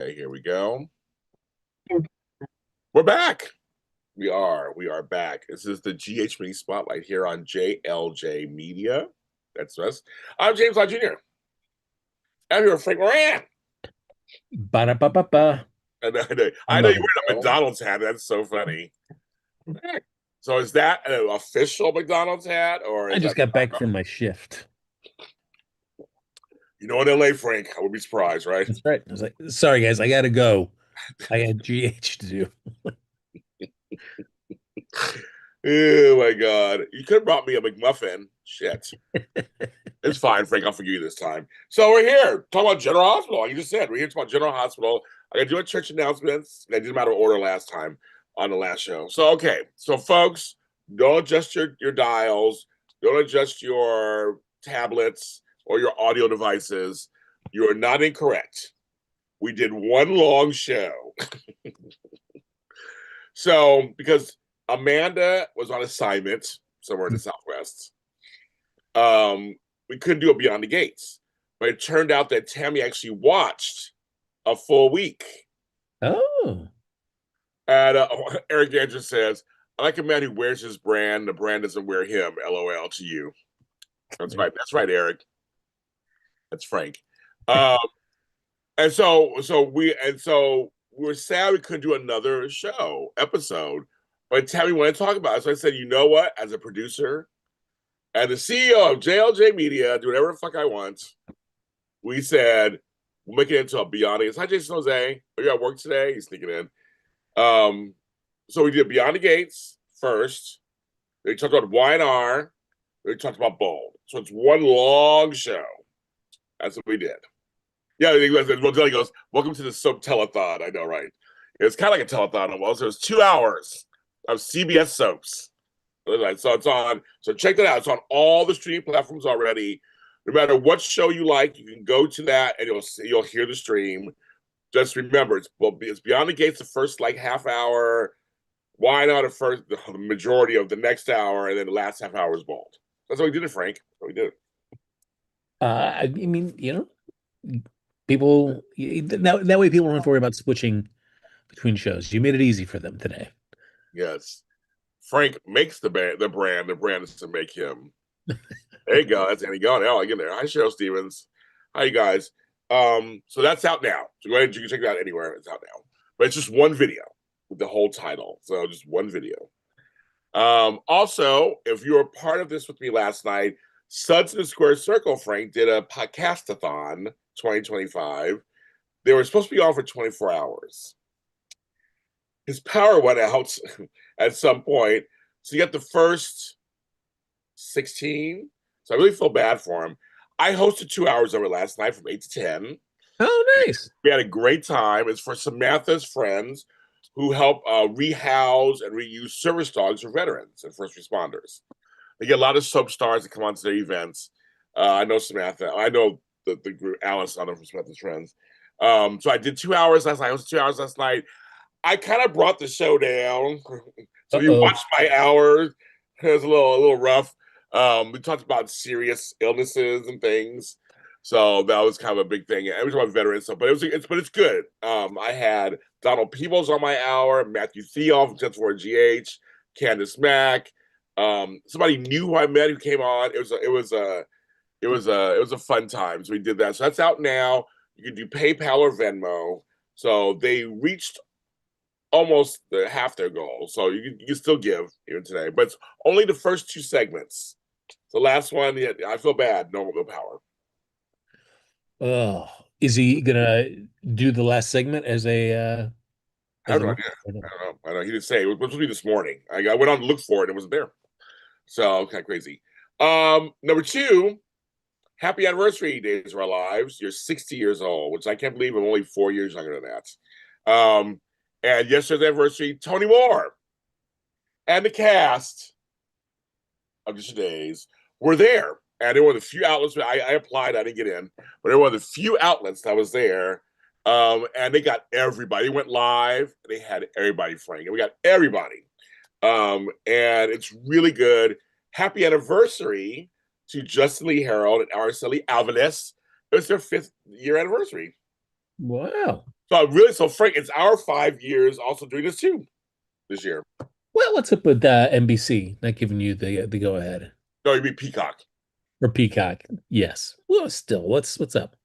Okay, here we go. We're back. We are back. This is the GH Mini Spotlight here on JLJ Media. That's us. I'm James Lott Jr. I'm here with Frank Moran. Ba-da-ba-ba-ba. I know Hello, you wear a world. McDonald's hat. That's so funny. So is that an official McDonald's hat or I is just that got back from my shift. in LA, Frank? I would be surprised, right? That's right. I was like, sorry guys, I gotta go. I had GH to do. Oh my God. You could have brought me a McMuffin. Shit. It's fine, Frank. I'll forgive you this time. So we're here talking about General Hospital. Like you just said, we're here talking about General Hospital. I got to do a church announcements. I did them out of order last time on the last show. So okay, so folks, don't adjust your dials. Don't adjust your tablets or your audio devices. You are not incorrect. We did one long show. So because Amanda was on assignment somewhere in the Southwest, um, we couldn't do it Beyond the Gates. But it turned out that Tammy actually watched a full week. Oh, And Eric Andrews says, I like a man who wears his brand. The brand doesn't wear him. LOL to you. That's right. That's right, Eric. That's Frank. Um, and so we were sad we couldn't do another episode. But Tammy wanted to talk about it. So I said, you know what? As a producer and the CEO of JLJ Media, do whatever the fuck I want. We said we'll make it into a Beyond the Gates. Hi, Jason Jose. Are you at work today? He's sneaking in. So we did Beyond the Gates first. They talked about Y&R. They talked about Bold. So it's one long show. That's what we did. Yeah, he goes, welcome to the soap telethon. I know, right? It's kind of like a telethon almost. It was 2 hours of CBS soaps. So it's on. So check that out. It's on all the streaming platforms already. No matter what show you like, you can go to that and you'll hear the stream. Just remember, it's Beyond the Gates the first like half hour. Why not the majority of the next hour, and then the last half hour is Bold. That's how we did it, Frank. That's how we did it. I mean, people that way people don't have to worry about switching between shows. You made it easy for them today. Yes, Frank makes the brand. The brand is to make him. There you go. That's Annie gone. Oh, I get there. Hi, Cheryl Stevens. Hi, you guys. So that's out now. So go ahead, you can check it out anywhere. It's out now. But it's just one video with the whole title. So just one video. Also, if you were part of this with me last night, Suds in the Square Circle, Frank, did a podcastathon 2025. They were supposed to be on for 24 hours. His power went out at some point. So you got the first 16. So I really feel bad for him. I hosted 2 hours of it last night from 8 to 10. Oh, nice. We had a great time. It's for Samantha's friends who help rehouse and reuse service dogs for veterans and first responders. They get a lot of soap stars that come onto their events. I know Samantha. I know the group, Alice, I know from Samantha's friends. So I did 2 hours last night. I was 2 hours last night. I kind of brought the show down. So if you Uh-oh. watched my hours, it was a little rough. We talked about serious illnesses and things. So that was kind of a big thing. And we talked about veterans stuff, but it's good. I had Donald Peebles on my hour, Matthew Theoff from Just for GH, Candace Mack, somebody new who I met who came on. It was a fun time. So we did that. So that's out now. You can do PayPal or Venmo. So they reached almost half their goal. So you can still give even today, but it's only the first two segments. The last one, yeah, I feel bad. No power. Oh, is he gonna do the last segment as a I have as a no movie? idea. I don't know. I know he didn't say. It was supposed to be this morning. I went on to look for it. It wasn't there. So kind of crazy. Number two, happy anniversary, Days of Our Lives. You're 60 years old, which I can't believe I'm only 4 years younger than that. And yesterday's anniversary, Tony Moore and the cast of Just Days were there. And they were one of the few outlets. I applied, I didn't get in, but they were one of the few outlets that was there. And they got everybody. They went live. They had everybody, Frank. And we got everybody. And it's really good. Happy anniversary to Justin Lee Harold and Araceli Alvarez. It was their 5th year anniversary. Wow. So Frank, it's our 5 years also doing this too this year. Well, what's up with NBC not giving you the go ahead No, you mean Peacock. or Peacock? Yes. Well, still, what's up?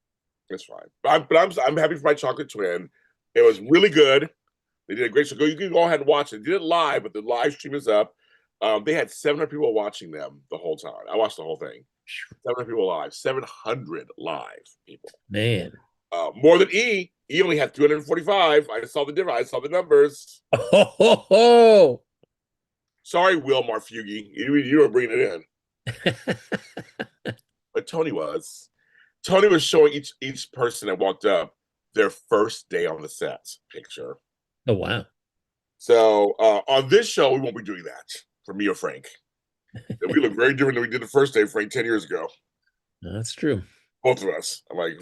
That's fine. I'm happy for my chocolate twin. It was really good. They did a great show. You can go ahead and watch it. They did it live, but the live stream is up. They had 700 people watching them the whole time. I watched the whole thing. 700 people live. 700 live people. Man. More than E. E only had 245. I saw the difference. I saw the numbers. Oh, Sorry, Will Marfugi. You were bringing it in. But Tony was. Tony was showing each person that walked up their first day on the set picture. oh wow. So on this show, we won't be doing that for me or Frank. We look very different than we did the first day, Frank, 10 years ago. That's true. Both of us. I'm like,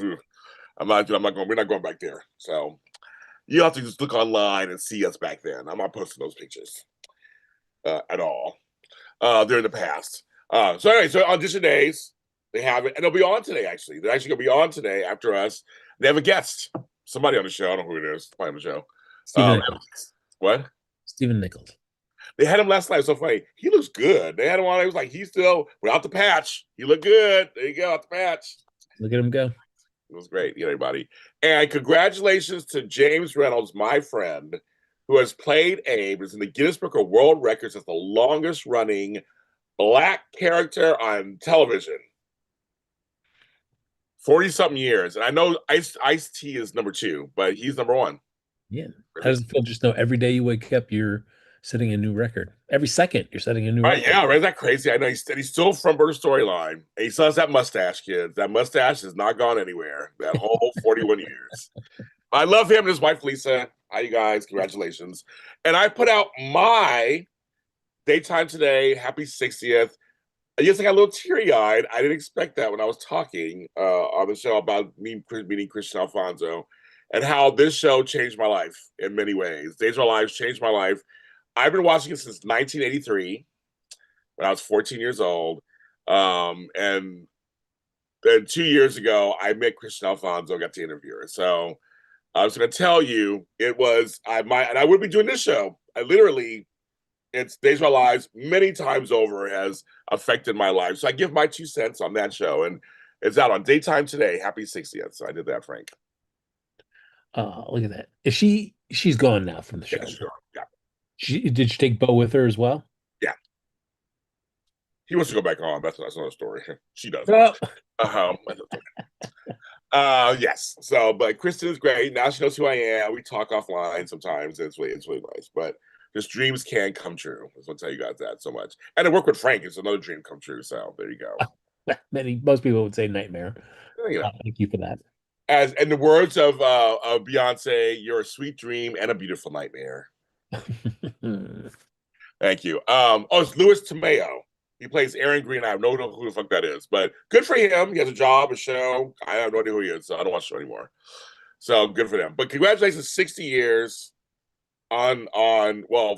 I'm not going. We're not going back there. So you have to just look online and see us back then. I'm not posting those pictures at all. They're in the past. So anyway, so audition days, they have it, and they'll be on today. Actually, they're actually gonna be on today after us. They have a guest, somebody on the show. I don't know who it is. Probably on the show. Stephen Nichols. What? Stephen Nichols. They had him last night. So funny. He looks good. They had him on. It was like he's still without the patch. He looked good. There you go, out the patch. Look at him go. It was great, everybody. And congratulations to James Reynolds, my friend, who has played Abe, is in the Guinness Book of World Records as the longest running Black character on television. 40-something years. And I know Ice-T is number 2, but he's number 1. Yeah. How does it feel? Just know every day you wake up, you're setting a new record. Every second, you're setting a new record. Yeah, right. Is that crazy? I know he's still from Bird Storyline. And he still has that mustache, kids. That mustache has not gone anywhere. That whole 41 years. I love him and his wife, Lisa. Hi, you guys. Congratulations. And I put out my Daytime Today. Happy 60th. Yes, I got a little teary-eyed. I didn't expect that when I was talking on the show about me meeting Christian Alfonso and how this show changed my life in many ways. Days of Our Lives changed my life. I've been watching it since 1983 when I was 14 years old. And then 2 years ago, I met Christian Alfonso, got to interview her. So I was going to tell you, and I would be doing this show. It's Days of Our Lives many times over has affected my life. So I give my 2 cents on that show, and it's out on Daytime Today. Happy 60th. So I did that, Frank. Look at that. She's gone now from the show? Yeah, sure. Yeah. Did she take Bo with her as well? Yeah. He wants to go back on. That's another story. She does. Yes. So, but Kristen is great. Now she knows who I am. We talk offline sometimes. It's really nice. But just dreams can come true. I just want to tell you guys that so much. And to work with Frank is another dream come true. So there you go. Most people would say nightmare. Thank you for that. As in the words of Beyonce, you're a sweet dream and a beautiful nightmare. Thank you. It's Louis Tomeo. He plays Aaron Green. I have no idea who the fuck that is, but good for him. He has a job, a show. I have no idea who he is, so I don't watch the show anymore. So good for them. But congratulations, 60 years on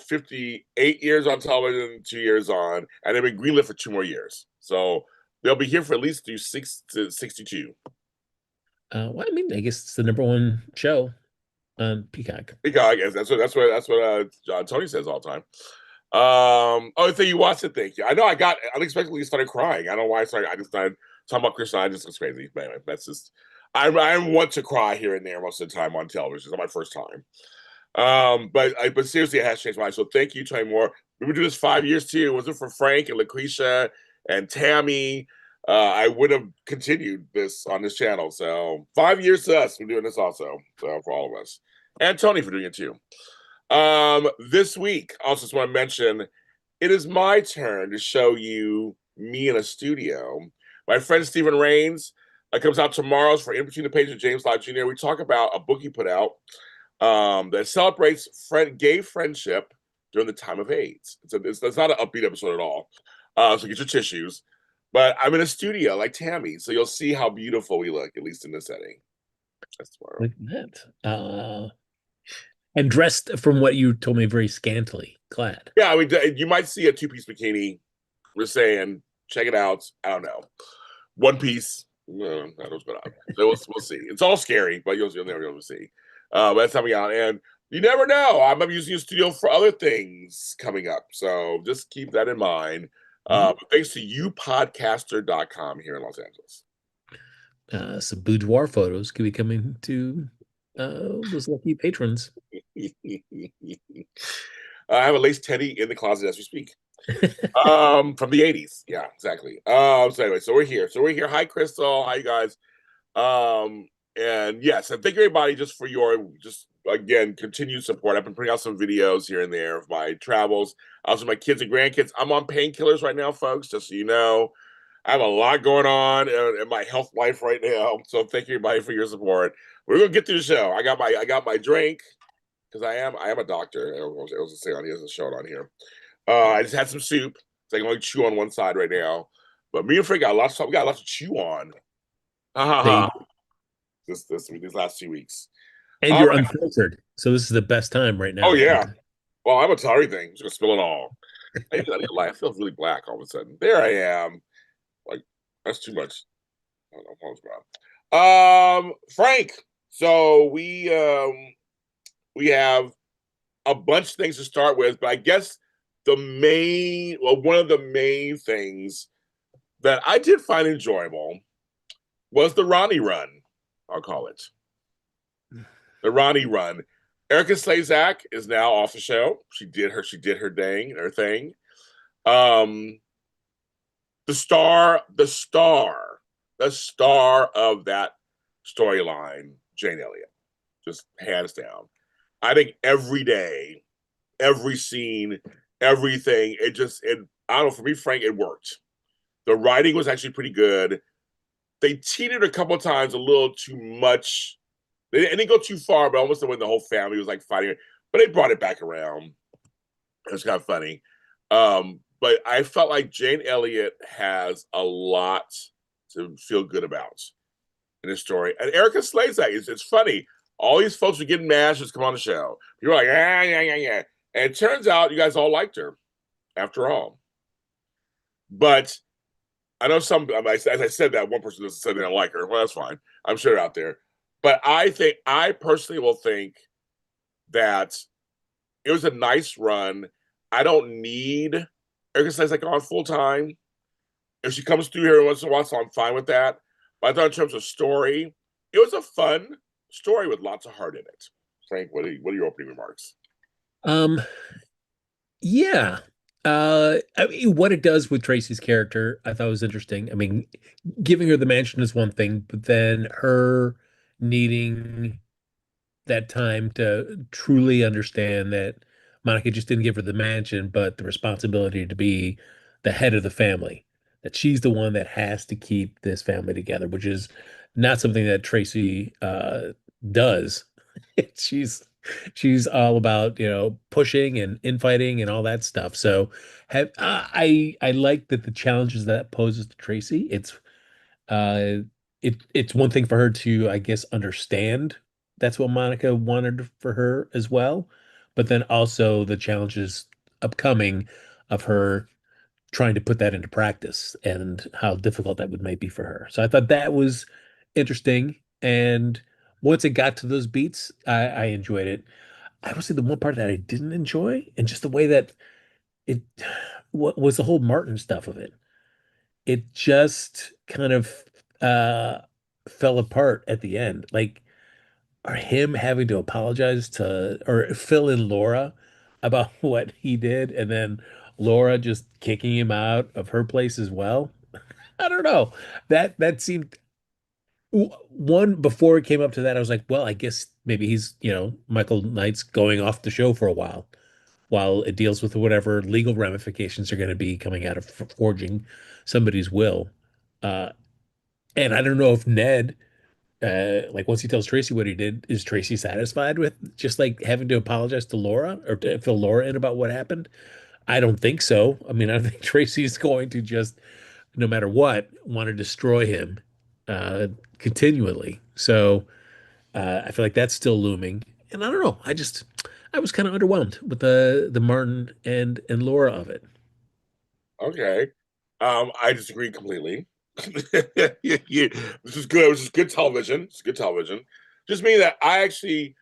58 years on television, 2 years on, and they've been greenlit for 2 more years. So they'll be here for at least through 6 to 62. Well, I mean, I guess it's the #1 show on Peacock. Peacock, yes, that's what Tony says all the time. I think you watched it. Thank you. I know I got unexpectedly started crying. I don't know why I just started talking about Christian. I just looks crazy. But anyway, that's just I want to cry here and there most of the time on television. It's my first time. But seriously, it has changed my life. So thank you, Tony Moore. We would do this 5 years too. Was it for Frank and Lucretia and Tammy? I would have continued this on this channel. So 5 years to us. We're doing this also. So for all of us. And Tony for doing it too. This week, I also just want to mention, it is my turn to show you me in a studio. My friend Stephen Rains comes out tomorrow for In Between the Pages with James Lott Jr. We talk about a book he put out that celebrates gay friendship during the time of AIDS. It's not an upbeat episode at all. So get your tissues. But I'm in a studio like Tammy, so you'll see how beautiful we look, at least in this setting. That's tomorrow. Look at that. And dressed, from what you told me, very scantily clad. Yeah, I mean, you might see a 2-piece bikini. We're saying, check it out. I don't know. 1 piece. No, that was good. We'll see. It's all scary, but you'll never be able to see. But that's coming out, and you never know. I might be using your studio for other things coming up, so just keep that in mind. Mhm. But thanks to youpodcaster.com here in Los Angeles. Some boudoir photos could be coming to those lucky patrons. I have a lace teddy in the closet as we speak. From the 80s. Yeah, exactly. So anyway, so we're here. So we're here. Hi, Crystal. Hi, you guys. Um, and yes, and thank you everybody just for your just again continued support. I've been putting out some videos here and there of my travels, also my kids and grandkids. I'm on painkillers right now, folks, just so you know. I have a lot going on in my health life right now. So thank you everybody for your support. We're gonna get through the show. I got my drink because I am a doctor. I was to say on here, there's a show on here. I just had some soup. So I can only chew on one side right now. But me and Frank got lots of we got lots to chew on. Ha ha They ha. These last 2 weeks. and All you're right. unfiltered, so this is the best time right Oh now. yeah. Well, I'm gonna tell everything. I'm just gonna spill it all. I need a light. I feel really black all of a sudden. There I am. Like that's too much. I don't know what's wrong. Frank. So we have a bunch of things to start with, but I guess one of the main things that I did find enjoyable was the Ronnie run. I'll call it the Ronnie run. Erica Slezak is now off the show. She did her thing. Um, the star of that storyline, Jane Elliott, just hands down. I think every day, every scene, everything, I don't know, for me, Frank, it worked. The writing was actually pretty good. They cheated a couple of times a little too much. They didn't go too far, but almost when the whole family was like fighting it. But they brought it back around. It was kind of funny. But I felt like Jane Elliott has a lot to feel good about in this story. And Erica Slezak, it's funny. All these folks were getting mad. She's come on the show. People were like, yeah, yeah, yeah, yeah. And it turns out you guys all liked her after all. But I know as I said that, one person just said they don't like her. Well, that's fine. I'm sure they're out there. But I personally will think that it was a nice run. I don't need Erica says like on full time. If she comes through here once in a while, so I'm fine with that. But I thought in terms of story, it was a fun story with lots of heart in it. Frank, what are your opening remarks? Um, yeah. I mean, what it does with Tracy's character, I thought was interesting. I mean, giving her the mansion is one thing, but then her needing that time to truly understand that Monica just didn't give her the mansion, but the responsibility to be the head of the family, that she's the one that has to keep this family together, which is not something that Tracy does. She's she's all about, pushing and infighting and all that stuff. So I like that the challenges that poses to Tracy. Uh, it's one thing for her to, I guess, understand that's what Monica wanted for her as well, but then also the challenges upcoming of her trying to put that into practice and how difficult that would might be for her. So I thought that was interesting. And once it got to those beats, I enjoyed it. I would say the one part that I didn't enjoy, and just the way that it was the whole Martin stuff of it. It just kind of uh fell apart at the end. Like, or him having to apologize to or fill in Laura about what he did, and then Laura just kicking him out of her place as well. I don't know. That seemed one before it came up to that. I was like, well, I guess maybe he's, Michael Knight's going off the show for a while it deals with whatever legal ramifications are going to be coming out of forging somebody's will. Uh, and I don't know if Ned, like once he tells Tracy what he did, is Tracy satisfied with just like having to apologize to Laura or to fill Laura in about what happened? I don't think so. I mean, I think Tracy's going to just, no matter what, want to destroy him uh, continually. So I feel like that's still looming. And I don't know. I was kind of underwhelmed with the Martin and Laura of it. Okay. I disagree completely. This is good. This is good television. It's good television. Just mean that I actually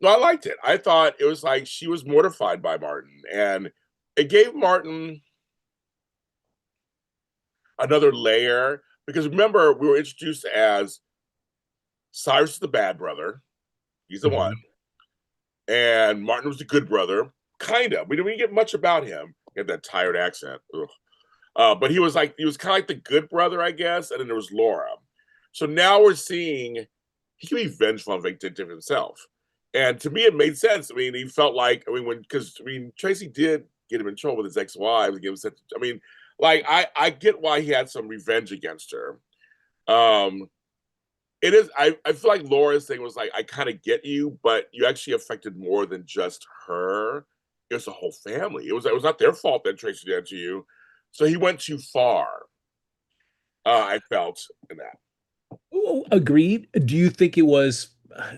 No, I liked it. I thought it was like she was mortified by Martin, and it gave Martin another layer because remember we were introduced as Cyrus is the bad brother. He's the one. Mhm. And Martin was the good brother. Kind of. We didn't get much about him. He had that tired accent. But he was kind of like the good brother, I guess. And then there was Laura. So now we're seeing he can be vengeful and vindictive himself. And to me, it made sense. I mean, he felt like, I mean, because, I mean, Tracy did get him in trouble with his ex wives. I mean, like, I get why he had some revenge against her. Um, it is. I feel like Laura's thing was like, I kind of get you, but you actually affected more than just her. It was the whole family. It was not their fault that Tracy did to you. So he went too far. I felt in that. Oh, agreed. Do you think it was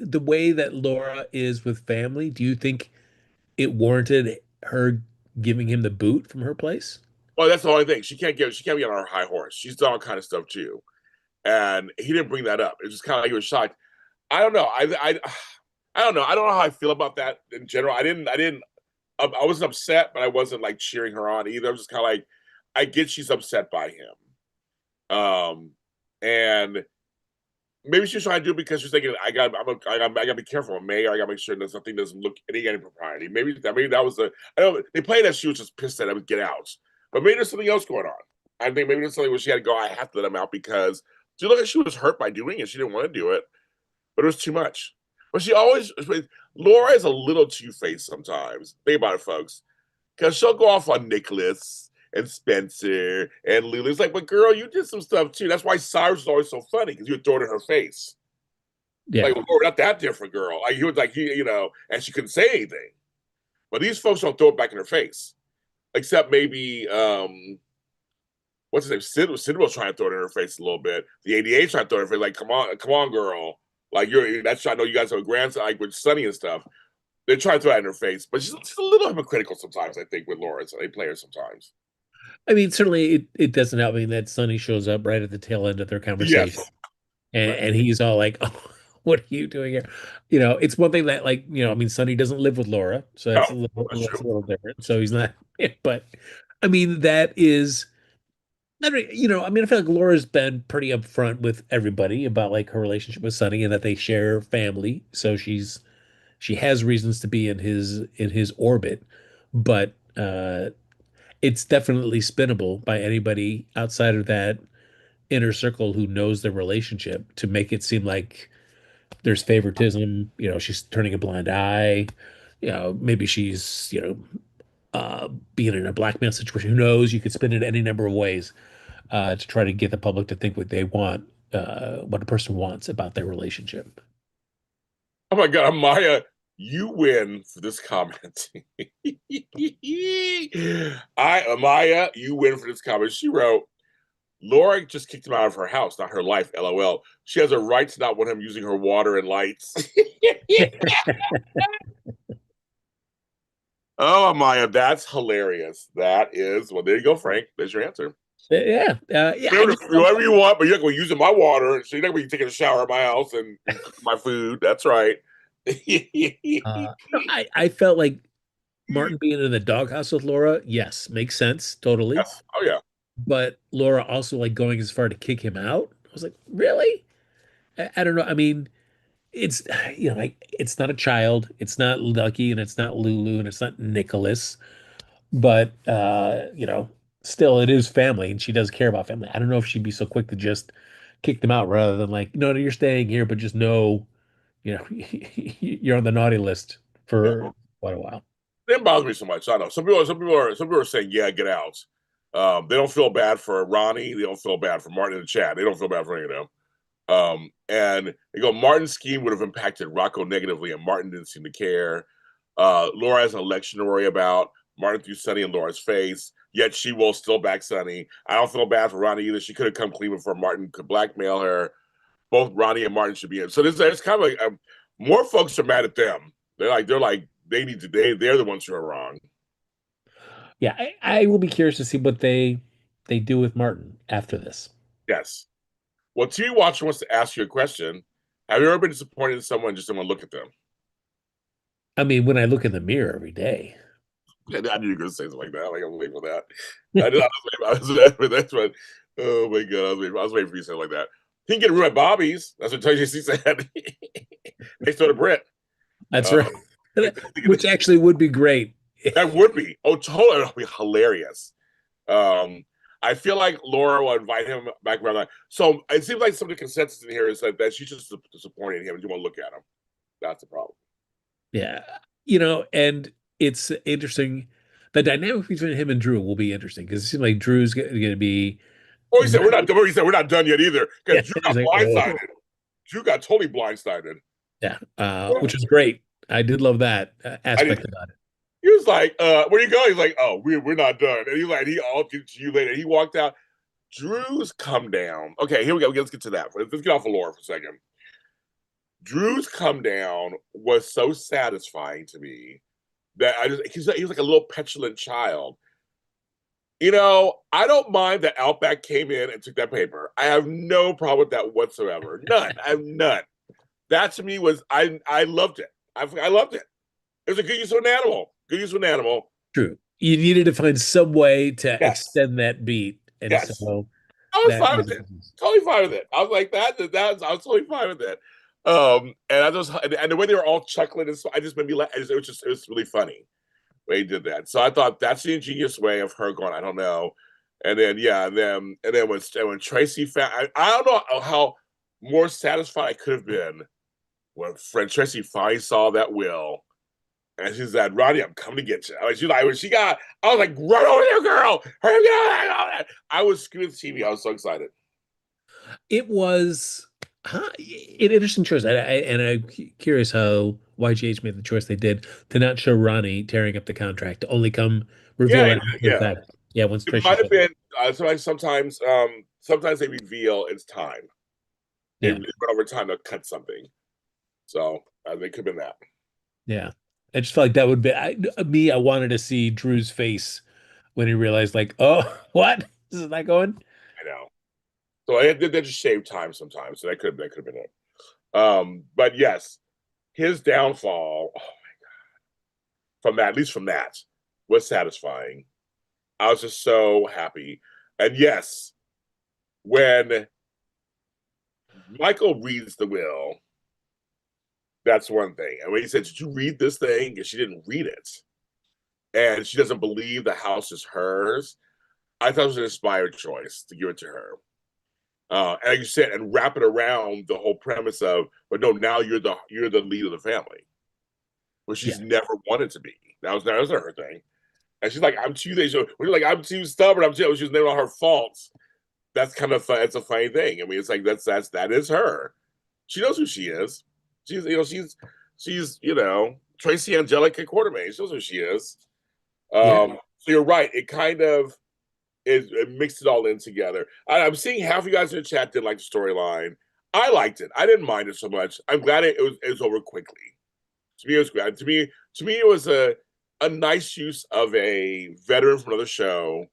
the way that Laura is with family? Do you think it warranted her giving him the boot from her place? Well, that's the only thing. She can't be on her high horse. She's done all kind of stuff too, and he didn't bring that up. It was just kind of like he was shocked. I don't know. I don't know. I don't know how I feel about that in general. I didn't. I wasn't upset, but I wasn't like cheering her on either. I was just kind of like, I get she's upset by him. And maybe she's trying to do it because she's thinking, I got to be careful. I'm a mayor. I got to make sure that something doesn't look any impropriety. Maybe that was the. I don't. They played that she was just pissed that I would get out, but maybe there's something else going on. I think maybe there's something where she had to go. I have to let him out because she looked like she was hurt by doing it. She didn't want to do it, but it was too much. But she always Laura is a little two faced sometimes. Think about it, folks, because she'll go off on Nicholas and Spencer and Lulu. It's like, but girl, you did some stuff too. That's why Cyrus is always so funny because you would throw it in her face. Yeah. Like, well, we're not that different, girl. Like he was like, you know, and she couldn't say anything. But these folks don't throw it back in her face, except maybe what's his name? Sid was trying to throw it in her face a little bit. The ADA trying to throw it in her face, like, come on, girl. Like you're that's I know you guys have a grandson like with Sonny and stuff. They're trying to throw it in her face, but she's a little hypocritical sometimes. I think with Laura, so they play her sometimes. I mean, certainly it doesn't help me that Sonny shows up right at the tail end of their conversation, Yes, right. and he's all like, "Oh, what are you doing here?" It's one thing that like, I mean, Sonny doesn't live with Laura, so No, that's that's true. a little different. So he's not, but I mean, that is, I don't, I mean, I feel like Laura's been pretty upfront with everybody about like her relationship with Sonny and that they share family, so she has reasons to be in his orbit, but it's definitely spinnable by anybody outside of that inner circle who knows the relationship to make it seem like there's favoritism. She's turning a blind eye. Maybe she's, being in a blackmail situation. Who knows? You could spin it any number of ways to try to get the public to think what they want, what a person wants about their relationship. Oh my God, Amaya, you win for this comment. Amaya, you win for this comment. She wrote, Laura just kicked him out of her house, not her life. LOL. She has a right to not want him using her water and lights. Oh, Amaya, that's hilarious. That is, well, there you go, Frank. There's your answer. Yeah, yeah. Whatever you want, but you're not going to be using my water. So you're not going to be taking a shower at my house and cooking my food. That's right. No, I felt like Martin being in the doghouse with Laura, yes, makes sense, totally. Yes. Oh, yeah. But Laura also like going as far to kick him out. I was like, really? I don't know. I mean, it's like it's not a child, it's not Lucky, and it's not Lulu, and it's not Nicholas, but still it is family, and she does care about family. I don't know if she'd be so quick to just kick them out rather than like, no, you're staying here, but just know, you're on the naughty list for Yeah. quite a while. It didn't bother me so much. I know some people are saying, yeah, get out. They don't feel bad for Ronnie. They don't feel bad for Martin in the chat. They don't feel bad for any of them. And they go, Martin's scheme would have impacted Rocco negatively, and Martin didn't seem to care. Laura has an election to worry about. Martin threw Sonny in Laura's face, yet she will still back Sonny. I don't feel bad for Ronnie either. She could have come clean before Martin could blackmail her. Both Ronnie and Martin should be in. So there's kind of like more folks are mad at them. They're like they're the ones who are wrong. Yeah, I will be curious to see what they do with Martin after this. Yes. Well, TV Watcher wants to ask you a question. Have you ever been disappointed in someone just didn't want to look at them? I mean, when I look in the mirror every day. I knew you were going to say something like that. Like, I'm waiting for that. I was that's what. Oh my god, I was waiting for you to say like that. He can get room at Bobby's. That's what JC said. Next door to Brett. That's Uh, right. Which actually would be great. that would be. Oh, totally. That would be hilarious. Um, I feel like Laura will invite him back around that. So it seems like some of the consensus in here is that she's just disappointed in him and you want to look at him. That's the problem. Yeah. And it's interesting. The dynamic between him and Drew will be interesting because it seems like Drew's going to be Or he said not, we're not done yet either yeah, because Drew he's got like, blindsided. oh, Drew got totally blindsided. yeah, Yeah. which is great. I did love that I didn't. aspect about it. He was like, "Where you going?" He's like, "Oh, we're not done." And he's like, "I'll get to you later." He walked out. Drew's come down. Okay, here we go. Let's get to that. Let's get off of Laura for a second. Drew's come down was so satisfying to me that he was like a little petulant child. I don't mind that Outback came in and took that paper. I have no problem with that whatsoever. None. I have none. That to me was I loved it. I loved it. It was a good use of an animal. Good use of an animal. True. You needed to find some way to Yes. extend that beat. And Yes. so I was that fine was with it. Totally fine with it. I was like I was totally fine with it. And I was and the way they were all chuckling and so I just made me laugh. It was really funny way he did that. So I thought that's the ingenious way of her going, I don't know. And then yeah, and then when Tracy found I don't know how more satisfied I could have been when friend Tracy finally saw that will. And she said, Ronnie, I'm coming to get you. I was, she's like, when she got, I was like, run over there, girl. Hurry up. I was screaming at the TV. I was so excited. it was an interesting choice. And I'm curious how YGH made the choice they did to not show Ronnie tearing up the contract, to only come reveal Yeah, it after the yeah. fact. Yeah, once It Tracy might have showed up. been sometimes they reveal it's time. They Yeah, went over time to cut something. So it could have been that. yeah. I just felt like that would be I wanted to see Drew's face when he realized, like, oh, what? This is not going. I know. So they just shave time sometimes. So that could have been it. But yes, his downfall from that, at least from that, was satisfying. I was just so happy. And yes, when Michael reads the will, that's one thing. And when he said, "Did you read this thing?" and she didn't read it, and she doesn't believe the house is hers, I thought it was an inspired choice to give it to her. And like you said, and wrap it around the whole premise of, but no, now you're the lead of the family, which Yeah, she's never wanted to be. That was not her thing. And she's like, I'm too. We're like, I'm too stubborn. I'm too. She's naming all her faults. That's kind of fun. It's a funny thing. I mean, it's like that is her. She knows who she is. She's Tracy Angelica Quartermain. She knows who she is. yeah. So you're right. It kind of it mixed it all in together. I'm seeing half of you guys in the chat didn't like the storyline. I liked it. I didn't mind it so much. I'm glad it was over quickly. To me, it was great. To me, it was a nice use of a veteran from another show.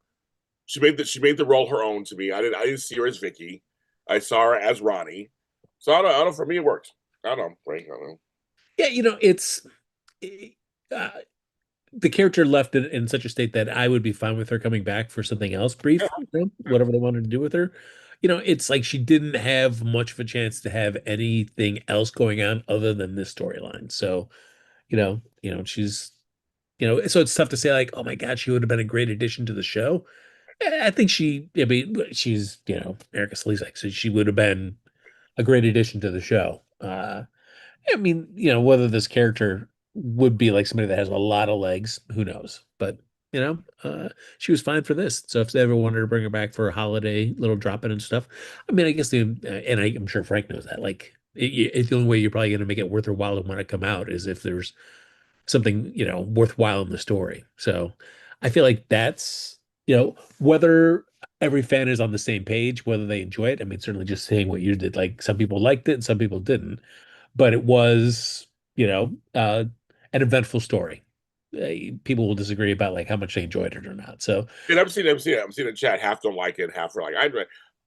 She made the role her own to me. I didn't see her as Vicky. I saw her as Ronnie. So I don't know. For me, it worked. I don't know. Frank, I don't know. Yeah, it's uh, the character left it in such a state that I would be fine with her coming back for something else brief, whatever they wanted to do with her. It's like she didn't have much of a chance to have anything else going on other than this storyline. So, she's, so it's tough to say like, oh my God, she would have been a great addition to the show. I think I mean, she's, Erica Slezak, so she would have been a great addition to the show. I mean, whether this character would be like somebody that has a lot of legs, who knows? But she was fine for this. So if they ever wanted to bring her back for a holiday little drop in and stuff, I mean, I guess and I'm sure Frank knows that. Like, it's the only way you're probably going to make it worth her while to want to come out is if there's something worthwhile in the story. So I feel like that's whether every fan is on the same page, whether they enjoy it. I mean, certainly just saying what you did, like some people liked it and some people didn't, but it was, an eventful story. People will disagree about like how much they enjoyed it or not. So And I'm seeing the chat. Half don't like it. Half are like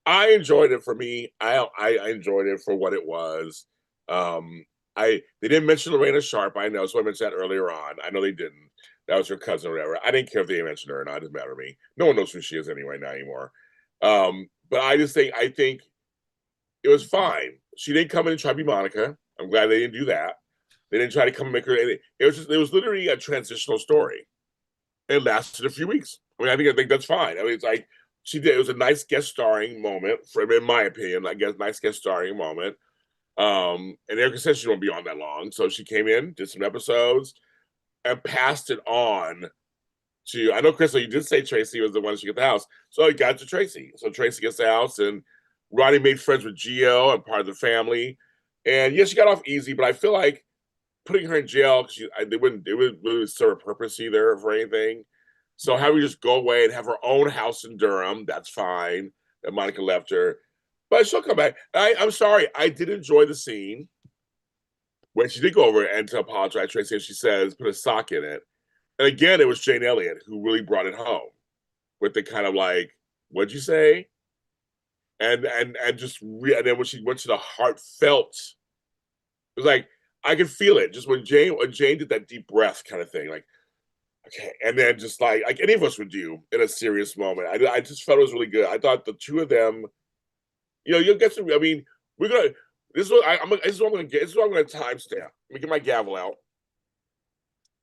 I enjoyed it. For me, I enjoyed it for what it was. they didn't mention Lorena Sharp. I know, so I mentioned that earlier on. I know they didn't. That was her cousin or whatever. I didn't care if they mentioned her or not. It doesn't matter to me. No one knows who she is anyway now anymore. But I think it was fine. She didn't come in and try to be Monica. I'm glad they didn't do that. They didn't try to come and make her. It was literally a transitional story. It lasted a few weeks. I think that's fine. I mean, it's like she did. It was a nice guest starring moment, for in my opinion. I guess nice guest starring moment. And Erica said she won't be on that long, so she came in, did some episodes, and passed it on to. I know, Crystal, you did say Tracy was the one she got the house, so it got to Tracy. So Tracy gets the house, and Ronnie made friends with Gio and part of the family. And yes, she got off easy, but I feel like putting her in jail because they wouldn't really serve a purpose either for anything. So how we just go away and have her own house in Durham? That's fine. That Monica left her, but she'll come back. I'm sorry, I did enjoy the scene when she did go over and to apologize. Tracy, and she says, "Put a sock in it." And again, it was Jane Elliott who really brought it home with the kind of like, "What'd you say?" And just and then when she went to the heartfelt, it was like I could feel it just when Jane did that deep breath kind of thing, like okay, and then just like any of us would do in a serious moment. I just felt it was really good. I thought the two of them, you'll get some. I mean, we're gonna. This is what I'm gonna get. This is what I'm gonna timestamp. Let me get my gavel out.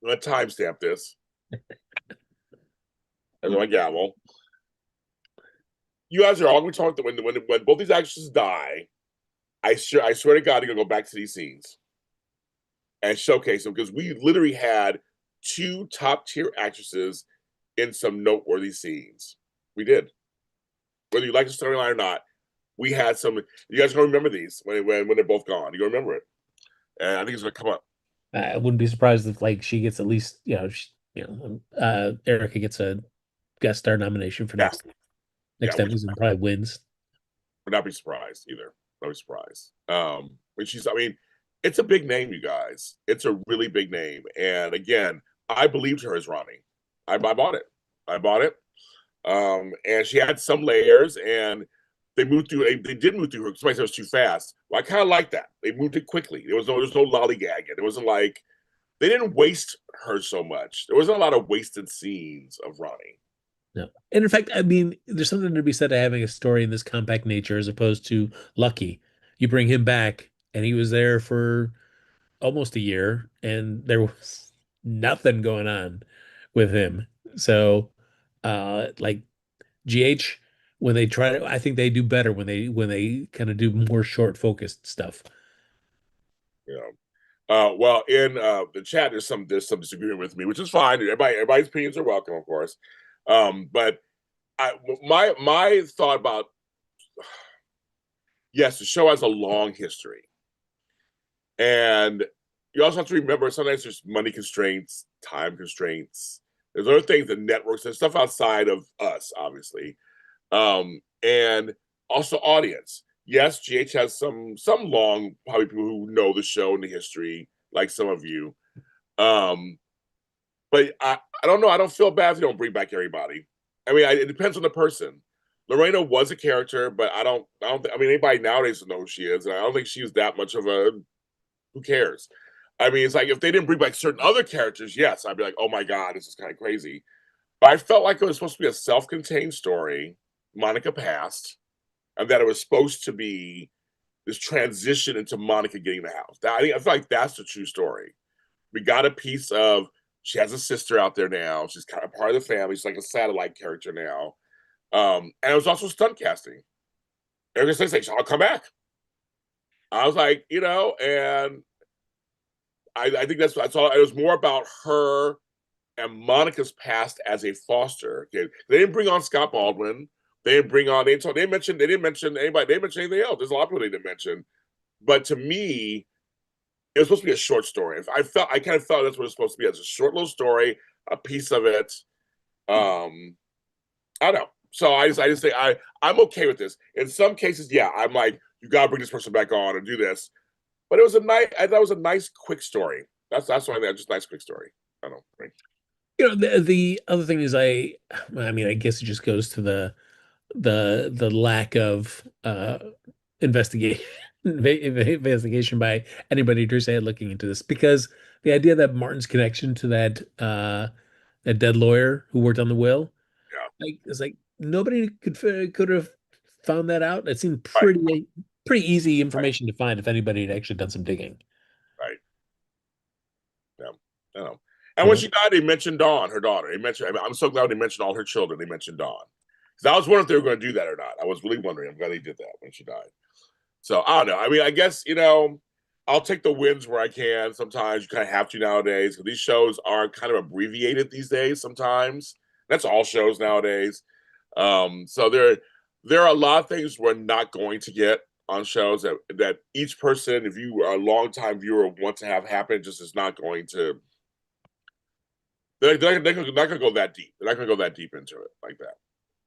I'm gonna timestamp this. There's my gavel. You guys are all gonna talk when both these actresses die. I swear to God, you're gonna go back to these scenes and showcase them because we literally had two top tier actresses in some noteworthy scenes. We did. Whether you like the storyline or not, we had some. You guys gonna remember these when they're both gone. You're gonna remember it, and I think it's gonna come up. I wouldn't be surprised if like she gets at least, Erica gets a guest star nomination for Yeah, yeah, next episode and probably wins. would not be surprised either. Not be surprised. When she's, I mean, it's a big name, you guys. It's a really big name, and again, I believed her as Ronnie. I bought it. I bought it. And she had some layers, and they moved through. They did move through her. Somebody said it was too fast. Well, I kind of like that. They moved it quickly. There was no lollygagging. It wasn't like they didn't waste her so much. There wasn't a lot of wasted scenes of Ronnie. No. And in fact, I mean, there's something to be said to having a story in this compact nature as opposed to Lucky. You bring him back, and he was there for almost a year, and there was nothing going on with him. So, like GH, when they try to, I think they do better when they kind of do more short focused stuff. You know. Well, in the chat, there's some disagreement with me, which is fine. Everybody's opinions are welcome, of course. But my thought about yes, the show has a long history, and you also have to remember sometimes there's money constraints, time constraints. There's other things, the networks, there's stuff outside of us, obviously, and also audience. Yes, GH has some long probably people who know the show and the history, like some of you. Um, but I don't know. I don't feel bad if you don't bring back everybody. I mean, it depends on the person. Lorena was a character, but I don't. I mean, anybody nowadays will know who she is, and I don't think she was that much of a. Who cares? I mean, it's like if they didn't bring back certain other characters, yes, I'd be like, oh my god, this is kind of crazy. But I felt like it was supposed to be a self-contained story. Monica passed, and that it was supposed to be this transition into Monica getting the house. I feel like that's the true story. We got a piece of she has a sister out there now. She's kind of part of the family. She's like a satellite character now. And it was also stunt casting. Everyone says, I'll come back. I was like, and I think that's all. It was more about her and Monica's past as a foster. Okay? They didn't bring on Scott Baldwin. They didn't bring on. They didn't mention anybody. They didn't mention anything else. There's a lot of people they didn't mention. But to me, it was supposed to be a short story. I kind of felt that's what it was supposed to be. As a short little story, a piece of it. I don't know. So I just think I'm okay with this. In some cases, yeah, I'm like, you gotta bring this person back on and do this. But it was a nice. I thought it was a nice, quick story. That's why I think just a nice, quick story. I don't know. Right? The other thing is I mean, I guess it just goes to the lack of investigation. investigation by anybody to say looking into this because the idea that Martin's connection to that dead lawyer who worked on the will, Yeah, like it's like nobody could have found that out. It seemed right, pretty easy right, information to find if anybody had actually done some digging. right. Yeah, I know. And when Yeah. she died, they mentioned Dawn, her daughter. They mentioned. I mean, I'm so glad they mentioned all her children. They mentioned Dawn because I was wondering if they were going to do that or not. I was really wondering. I'm glad they did that when she died. So I don't know. I mean, I guess I'll take the wins where I can. Sometimes you kind of have to nowadays because these shows are kind of abbreviated these days. Sometimes that's all shows nowadays. So there are a lot of things we're not going to get on shows that each person, if you are a long-time viewer, wants to have happen, just is not going to. They're not going to go that deep. They're not going to go that deep into it like that.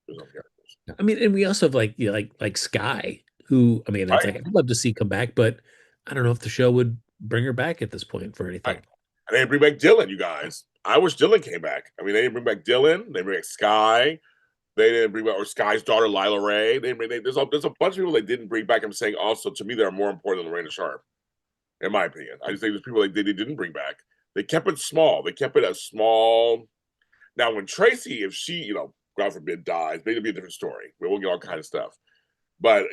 There's no characters, I mean, and we also have like like Sky, who I mean, it's right? like I'd love to see come back, but I don't know if the show would bring her back at this point for Right. anything. And they didn't bring back Dylan, you guys. I wish Dylan came back. I mean, they didn't bring back Dylan. They didn't bring back Sky. They didn't bring back or Sky's daughter Lila Ray. There's a bunch of people they didn't bring back. I'm saying also to me they're more important than Lorena Sharp, in my opinion. I just think there's people they didn't bring back. They kept it small. They kept it a small. Now when Tracy, if she God forbid dies, maybe it'll be a different story. We'll get all kind of stuff. But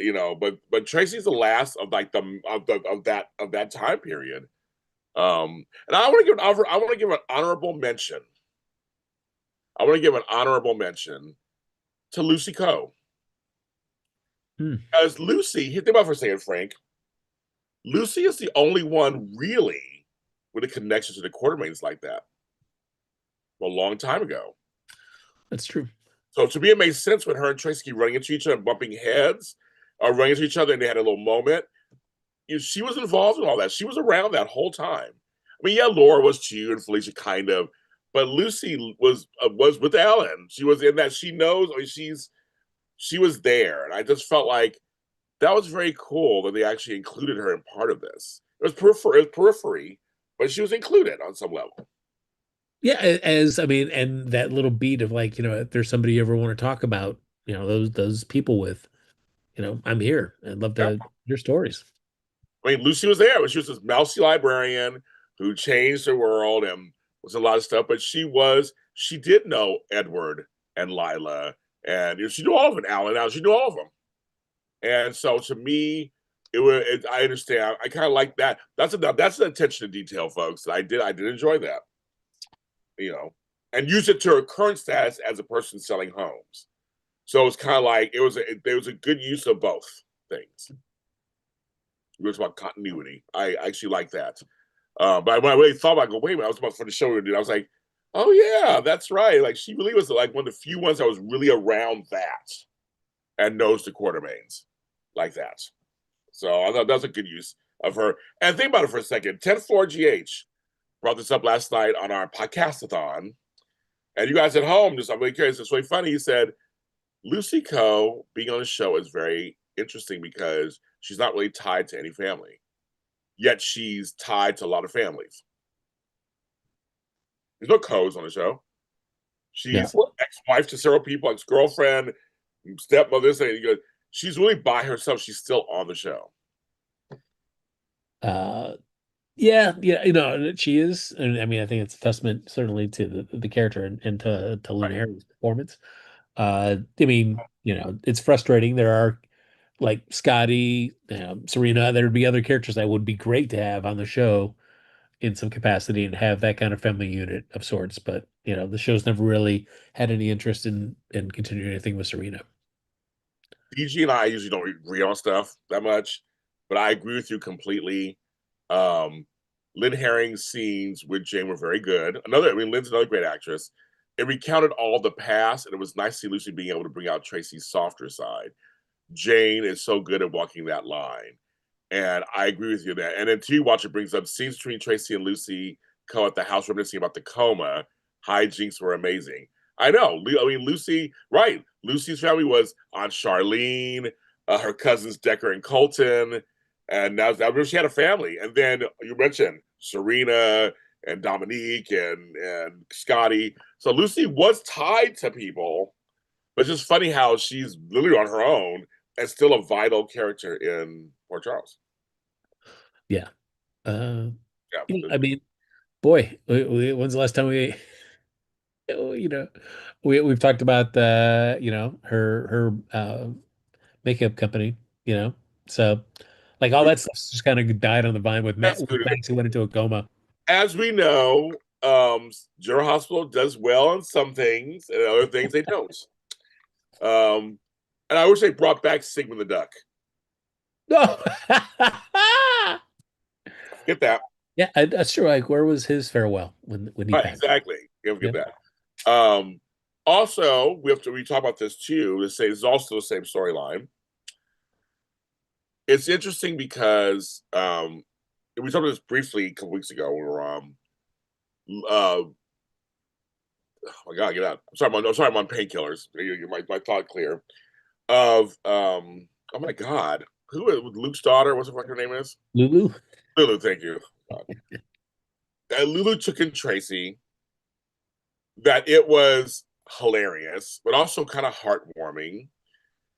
but Tracy's the last of like of that time period. And I want to give an honorable mention. I want to give an honorable mention to Lucy Coe. Hmm, As Lucy, think about it for a second, Frank. Lucy is the only one really with a connection to the Quartermains like that a long time ago. that's true. So to me, it made sense when her and Tracy keep running into each other and bumping heads or running into each other and they had a little moment. She was involved in all that. She was around that whole time. I mean, yeah, Laura was too, and Felicia kind of, but Lucy was with Ellen. She was in that. She knows. I mean, she was there, and I just felt like that was very cool that they actually included her in part of this. It was periphery, but she was included on some level. Yeah, as I mean, and that little beat of like, if there's somebody you ever want to talk about, those people with, I'm here. I'd love Yeah. to hear stories. I mean, Lucy was there. She was this mousy librarian who changed the world and was a lot of stuff. But she did know Edward and Lila, and she knew all of them. Alan, now she knew all of them. And so to me, I understand. I kind of like that. That's the attention to detail, folks. I did enjoy that. You know, and use it to her current status as a person selling homes. So it's kind of like there was a good use of both things. It was about continuity. I actually like that. But when I really thought about it, I go, wait a minute, I was about for the show we did. I was like, oh yeah, that's right. Like she really was like one of the few ones that was really around that and knows the Quartermains like that. So I thought that was a good use of her. And think about it for a second. 10th Floor GH brought this up last night on our podcastathon. And you guys at home, I'm really curious. It's really funny. He said Lucy Coe being on the show is very interesting because she's not really tied to any family, yet she's tied to a lot of families. There's no Coes on the show. Yeah. She's ex-wife to several people, ex-girlfriend, stepmother. She's really by herself. She's still on the show. Uh, yeah, she is. And I mean, I think it's a testament certainly to the character and to Lynn Right. Harry's performance. I mean, it's frustrating. There are like Scotty, Serena, there would be other characters that would be great to have on the show in some capacity and have that kind of family unit of sorts. But, the show's never really had any interest in continuing anything with Serena. DG and I usually don't agree on stuff that much, but I agree with you completely. Um, Lynn Herring's scenes with Jane were very good. I mean, Lynn's another great actress. It recounted all the past, and it was nice to see Lucy being able to bring out Tracy's softer side. Jane is so good at walking that line. And I agree with you there. And then to watch it brings up scenes between Tracy and Lucy Coe at the house reminiscing about the coma. Hijinks were amazing. I know. I mean, Lucy, right. Lucy's family was on Charlene, her cousins Decker and Colton. And now she had a family. And then you mentioned Serena and Dominique and Scotty. So Lucy was tied to people, but it's just funny how she's literally on her own and still a vital character in Port Charles. Yeah. Uh, Yeah, I mean, boy, when's the last time we, you know, we've talked about her makeup company, you know. So like all that stuff's just kind of died on the vine with that's good. With Max who went into a coma. As we know, General Hospital does well on some things, and other things they don't. Um, and I wish they brought back Sigmund the Duck. No. Get that Yeah, that's true. Like, where was his farewell when he right? passed? Exactly. You get Yeah. that. Also, we talk about this too. To say it's also the same storyline. It's interesting because we talked about this briefly a couple weeks ago. We were oh my god, get out! I'm sorry, I'm on painkillers. My thought clear of oh my god, who is Luke's daughter? What's the fuck her name is? Lulu. Lulu. Thank you. Lulu took in Tracy. That it was hilarious, but also kind of heartwarming.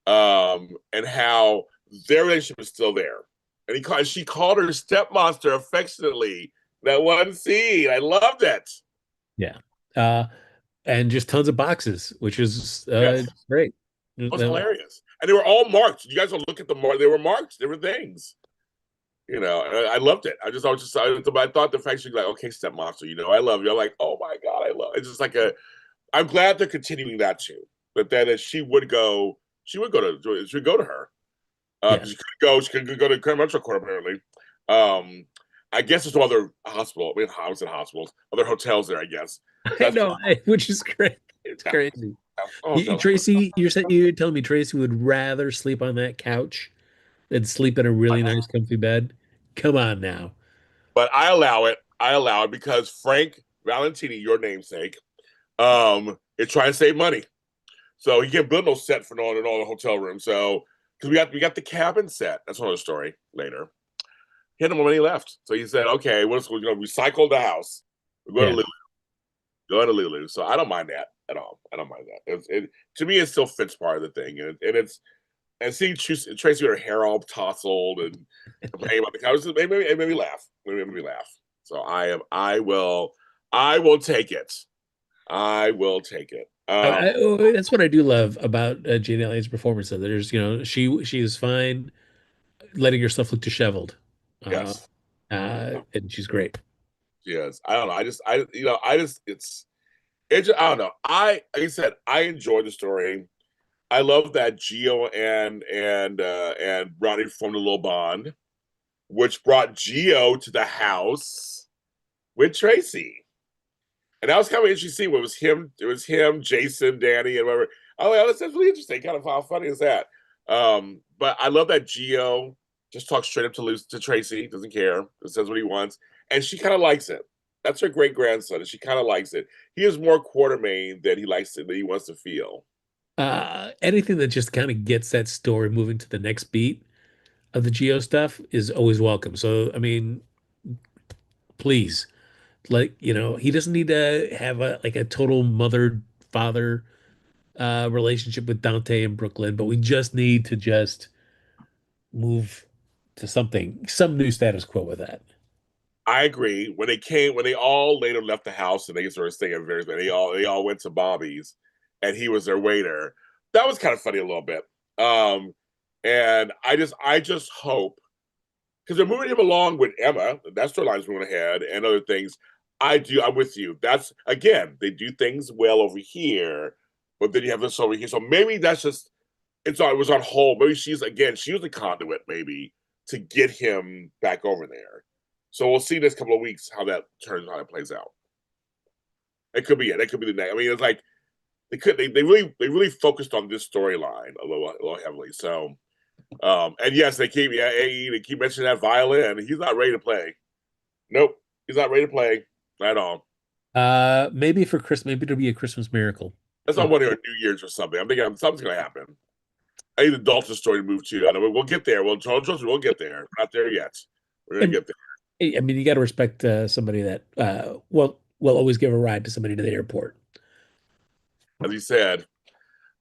And how their relationship is still there. And she called her step monster affectionately. That one scene, I loved it. Yeah. And just tons of boxes, which is Yes, great. it was No, hilarious, and they were all marked. You guys will look at the mark; they were marked. They were things. You know, I loved it. I thought the fact she's like, okay, step monster, I love you. I'm like, oh my god, I love. It's just like I'm glad they're continuing that too. But that she would go to her. yeah. Because she could go to Grand Metro Court apparently. Um, I guess there's no other hospital. I mean, I was in hospitals, other hotels there. I guess I that's know, which is great. It's yeah, crazy. hotels. Tracy, you're telling me Tracy would rather sleep on that couch than sleep in a really nice, comfy bed? Come on now. But I allow it. I allow it because Frank Valentini, your namesake, is trying to save money. So he can't build no set for no hotel room. So because we got the cabin set. That's another story later. He had no money left, so he said, "Okay, we're going to recycle the house. We're going to Yeah. live go to Lulu." So I don't mind that at all. I don't mind that. To me, it still fits part of the thing, and seeing Tracy with her hair all tousled and complaining about the couch, it made me laugh. It made me laugh. So I will take it. I will take it. That's what I do love about Jane Elliott's performance. That there's, she is fine letting herself look disheveled, uh, Yes, and she's great. yes. I don't know. I just I don't know. Like I said, I enjoyed the story. I love that Gio and Ronnie formed a little bond, which brought Gio to the house with Tracy. And that was kind of interesting. It was him, Jason, Danny, and whatever. Oh, yeah, that's really interesting. Kind of how funny is that? But I love that Gio just talks straight up to Tracy, doesn't care, just says what he wants, and she kind of likes it. That's her great grandson, and she kind of likes it. He is more Quartermain than he likes it, than he wants to feel. Anything that just kind of gets that story moving to the next beat of the Geo stuff is always welcome. So, I mean, please, like, he doesn't need to have a total mother father relationship with Dante in Brooklyn, but we just need to just move to some new status quo with that. I agree. When they all later left the house and they started staying at various, they all went to Bobby's, and he was their waiter. That was kind of funny a little bit. Um, and I just hope because they're moving him along with Emma, that storyline's moving ahead, and other things. I'm with you. That's again, they do things well over here, but then you have this over here. So maybe that's just it was on hold. Maybe she was the conduit, maybe to get him back over there. So we'll see this couple of weeks how that plays out. It could be it. It could be the next. I mean, it's like they really focused on this storyline a little heavily. So and yes, they keep mentioning that violin. He's not ready to play. Nope, he's not ready to play at all. Maybe for Chris, maybe it'll be a Christmas miracle. That's not one of New Year's or something. I'm thinking something's going to happen. I need the Dalton story to move to. I know we'll get there. We'll get there. We're not there yet. We're gonna And get there. I mean, you got to respect somebody that will always give a ride to somebody to the airport. As he said,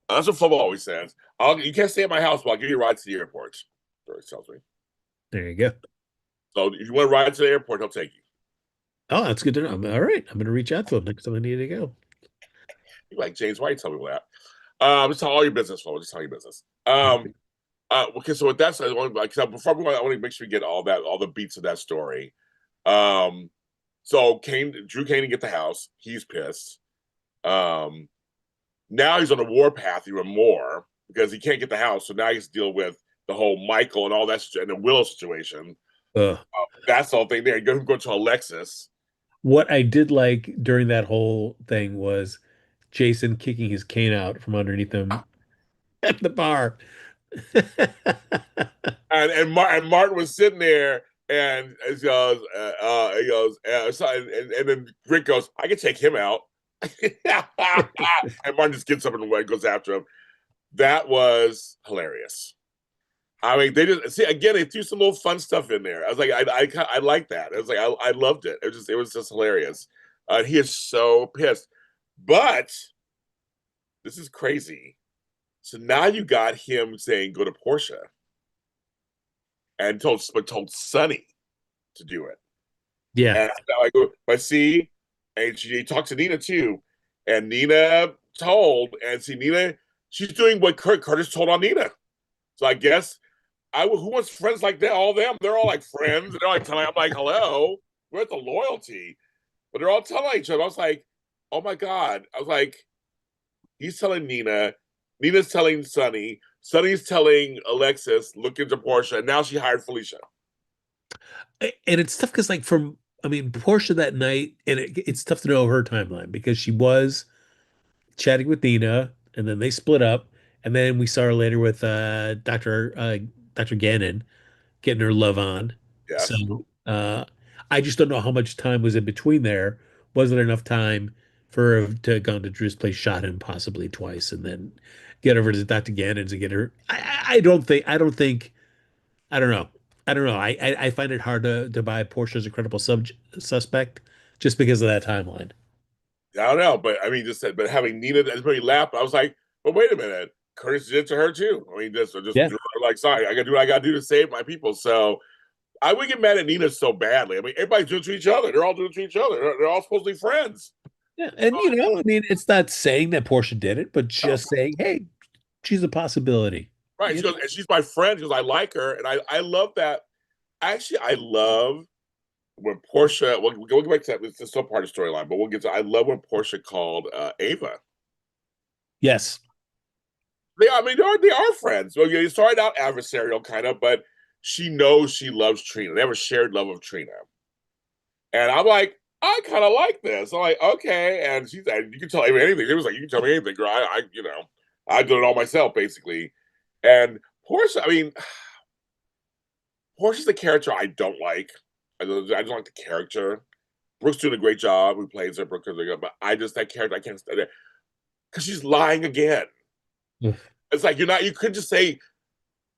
that's what football always says. You can't stay at my house, but I'll give you a ride to the airport. Story tells me. There you go. So if you want to ride to the airport, he'll take you. Oh, that's good to know. All right. I'm going to reach out to him next time I need to go. You're like, James, why you tell me that? Just tell all your business, folks. Just tell your business. Okay, so with that said, before I want to make sure we get all the beats of that story. Um, so Drew Kane didn't get the house. He's pissed. Um, Now he's on a war path even more because he can't get the house. So now he's deal with the whole Michael and all that and the Willow situation. Uh, That's the whole thing there. You go to Alexis. what I did like during that whole thing was Jason kicking his cane out from underneath him at the bar. And Martin was sitting there and and then Rick goes, I can take him out. And Martin just gets up and goes after him. That was hilarious. I mean, they just see again. They threw some little fun stuff in there. I was like, I like that. I was like, I loved it. It was just hilarious. He is so pissed, but this is crazy. So now you got him saying go to Portia and told Sonny to do it. Yeah. And I go, but see, and she talked to Nina too, and Nina told, and see Nina, she's doing what Curtis told on Nina. So I guess who wants friends like that? All them, they're all like friends. They're like telling. I'm like, hello, where's the loyalty? But they're all telling each other. I was like, oh my god. I was like, he's telling Nina, Nina's telling Sonny, Sonny's telling Alexis, look into Portia, and now she hired Felicia. And it's tough because, like, I mean, Portia that night, and it's tough to know her timeline because she was chatting with Nina, and then they split up, and then we saw her later with Dr. Gannon getting her love on. Yes. So I just don't know how much time was in between there. Was there enough time for her to have gone to Drew's place, shot him possibly twice, and then get over to Dr. Gannon's and get her? I don't know. I don't know. I find it hard to buy Portia as a credible suspect just because of that timeline. I don't know, but I mean, just said, but having Nina everybody laugh, I was like, but wait a minute, Curtis did it to her too. I mean, just Yeah. like, sorry, I gotta do what I gotta do to save my people. So I would get mad at Nina so badly. I mean, everybody's doing it to each other. They're all doing it to each other. They're all supposed to be friends. Yeah. And I mean, it's not saying that Portia did it, but just saying, hey, she's a possibility. Right. She goes, and she's my friend because I like her. And I love that. Actually, I love when Portia, we'll get back to that. It's still part of the storyline, but we'll get to, I love when Portia called Ava. Yes. I mean, they are friends. Well, they started out adversarial kind of, but she knows she loves Trina. They have a shared love of Trina. And I'm like, I kind of like this. I'm like, okay. And she's like, you can tell Ava anything. It was like, you can tell me anything, girl. I did it all myself, basically. And Portia, I mean, Portia's the character I don't like. I don't like the character. Brooke's doing a great job. Who plays her? Brooke, but that character I can't stand it because she's lying again. It's like you could just say,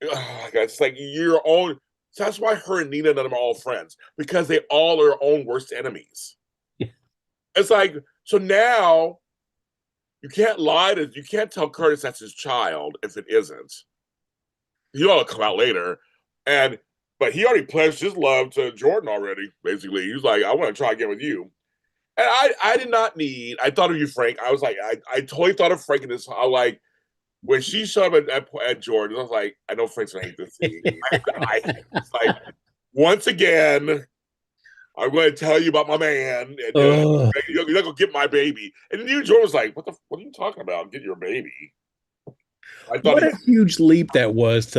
oh my God, it's like your own. So that's why her and Nina and them are all friends because they all are their own worst enemies. Yeah. It's like so now you can't tell Curtis that's his child if it isn't. You know it'll come out later, but he already pledged his love to Jordan already. Basically, he was like, I want to try again with you. And I did not need. I thought of you, Frank. I was like, I totally thought of Frank in this. I like when she showed up at Jordan. I was like, I know Frank's gonna hate this scene. It's like once again, I'm going to tell you about my man, and Oh, you're not gonna get my baby. And then Jordan was like, what are you talking about? Get your baby. I thought what a huge leap that was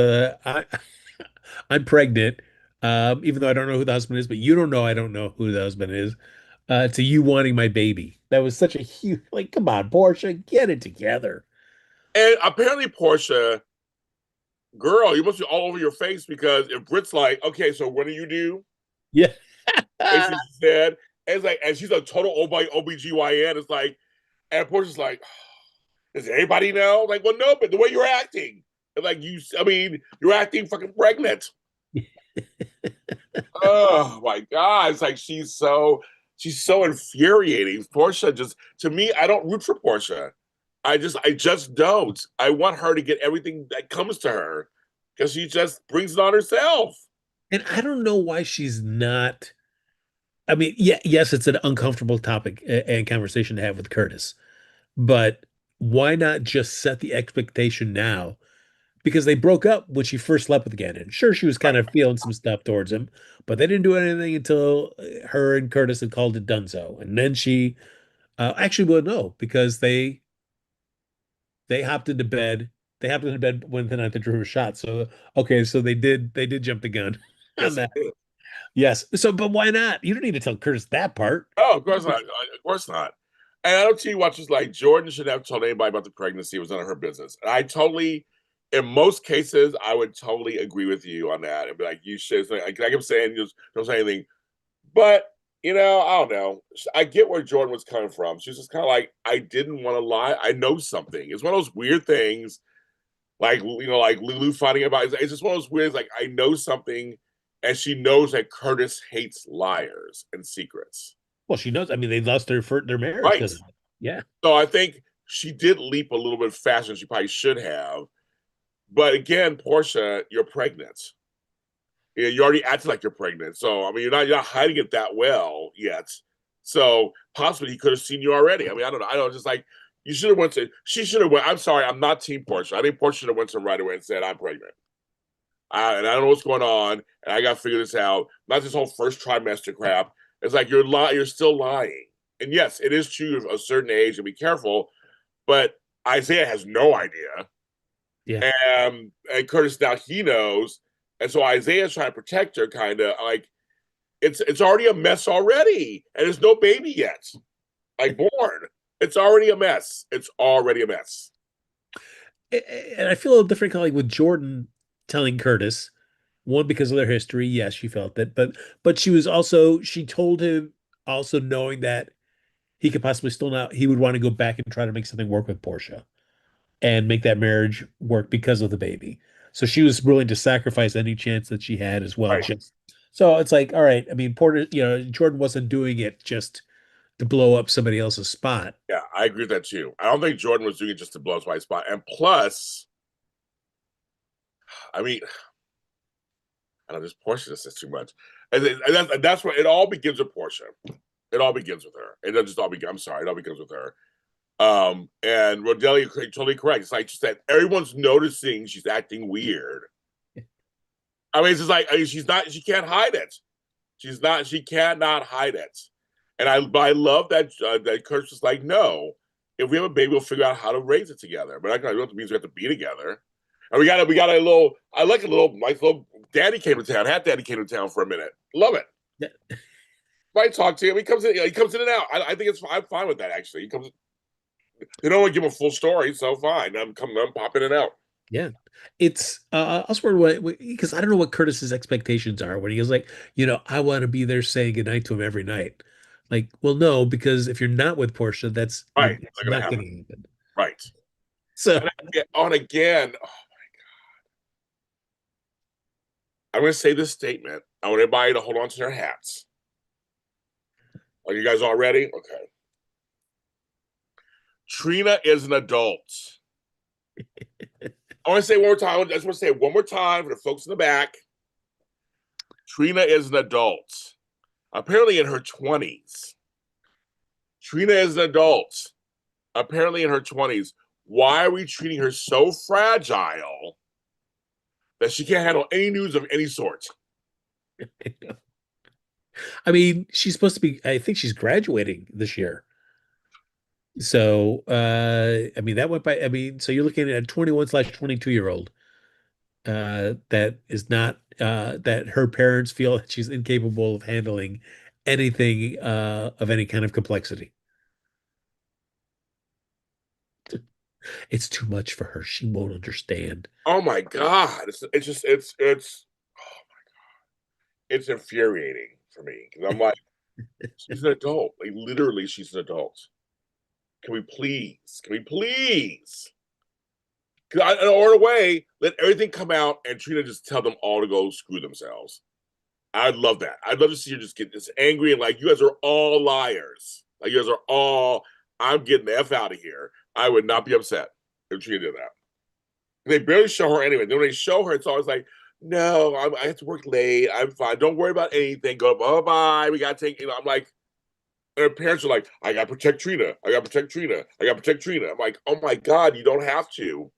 I'm pregnant, even though I don't know who the husband is, but you don't know I don't know who the husband is, to you wanting my baby. That was such a huge, like, come on, Portia, get it together. and apparently Portia, girl, you must be all over your face because if Brit's like, okay, so what do you do? Yeah. Basically, she said, and it's like, and she's a total OBGYN. It's like, and Portia's like, does anybody know? Like, well, no, but the way you're acting, like I mean, you're acting fucking pregnant. Oh my god, it's like she's so infuriating. Portia just to me, I don't root for Portia. I just don't. I want her to get everything that comes to her because she just brings it on herself. And I don't know why she's not. I mean, yeah, yes, it's an uncomfortable topic and conversation to have with Curtis, but why not just set the expectation now? Because they broke up when she first slept with Gannon. Sure, she was kind of feeling some stuff towards him, but they didn't do anything until her and Curtis had called it donezo. And then she actually, well, no, because they hopped into bed. They hopped into bed when the night they drew a shot. So okay, so they did jump the gun on Yes, it that. did. Yes. So, but why not? You don't need to tell Curtis that part. Oh, of course not. Of course not. And I know T watches like Jordan should have told anybody about the pregnancy. It was none of her business. And I totally, in most cases, I would totally agree with you on that. And be like, you should. Like I kept saying, just don't say anything. But I don't know. I get where Jordan was coming from. She was just kind of like, I didn't want to lie. I know something. It's one of those weird things, like like Lulu finding about. It's just one of those weird. Like I know something, and she knows that Curtis hates liars and secrets. Well, she knows. I mean, they lost their marriage Right. because of it. Yeah. So I think she did leap a little bit faster than she probably should have. But again, Portia, you're pregnant. You already acted like you're pregnant. So I mean, you're not hiding it that well yet. So possibly he could have seen you already. I mean, I don't know. I don't just like you should have went to. She should have went. I'm sorry, I'm not Team Portia. I think Portia should have went to him right away and said, "I'm pregnant." And I don't know what's going on, and I got to figure this out. Not this whole first trimester crap. It's like you're still lying. And yes, it is true of a certain age, and be careful. But Isaiah has no idea, Yeah. and Curtis now he knows, and so Isaiah's trying to protect her, kind of like it's already a mess already, and there's no baby yet, like born. It's already a mess. It's already a mess. And I feel a little different, kind of like with Jordan telling Curtis, one because of their history. Yes, she felt it, but she told him also knowing that he could possibly still not he would want to go back and try to make something work with Portia and make that marriage work because of the baby. So she was willing to sacrifice any chance that she had as well. Right. Just so it's like, all right. I mean, Porter, Jordan wasn't doing it just to blow up somebody else's spot. Yeah, I agree with that too. I don't think Jordan was doing it just to blow his white spot. And plus, I mean, I don't know, this Portia just says too much. And that's what it all begins with Portia. It all begins with her. It doesn't just all begin. I'm sorry, it all begins with her. And Rodelia totally correct. It's like just that everyone's noticing she's acting weird. I mean, it's just like she can't hide it. She cannot hide it. And I love that Kurt's just like, no, if we have a baby, we'll figure out how to raise it together. But I don't know what it means we have to be together. And we got a little, I like a little, my little daddy came to town. Hat daddy came to town for a minute. Love it. Yeah. Might talk to him. He comes in and out. I think I'm fine with that actually. He comes, they don't want to give him a full story, so fine. I'm popping it out. Yeah. It's I was wondering because I don't know what Curtis's expectations are when he goes like, I want to be there saying goodnight to him every night. Like, well, no, because if you're not with Portia, Right. it's Not gonna not going happen. to happen. Right. So And again, I'm going to say this statement. I want everybody to hold on to their hats. Are you guys all ready? Okay. Trina is an adult. I want to say one more time. I just want to say it one more time for the folks in the back. Trina is an adult, apparently in her 20s. Trina is an adult, apparently in her 20s. Why are we treating her so fragile that she can't handle any news of any sort? I mean, she's supposed to be, I think she's graduating this year. So I mean that went by I mean, so you're looking at a 21/22-year-old that is not that her parents feel that she's incapable of handling anything of any kind of complexity. It's too much for her. She won't understand. Oh my god, it's just it's infuriating for me because I'm like, she's an adult. Like literally, she's an adult. Can we please? Can we please? Or in a way, let everything come out and Trina just tell them all to go screw themselves. I'd love that. I'd love to see her just get this angry and like, you guys are all liars. Like, you guys are all, I'm getting the F out of here. I would not be upset if Trina did that. They barely show her anyway. Then when they show her, it's always like, no, I have to work late. I'm fine. Don't worry about anything. Go, bye bye. We gotta take, I'm like, and her parents are like, I gotta protect Trina. I gotta protect Trina. I gotta protect Trina. I'm like, oh my God, you don't have to.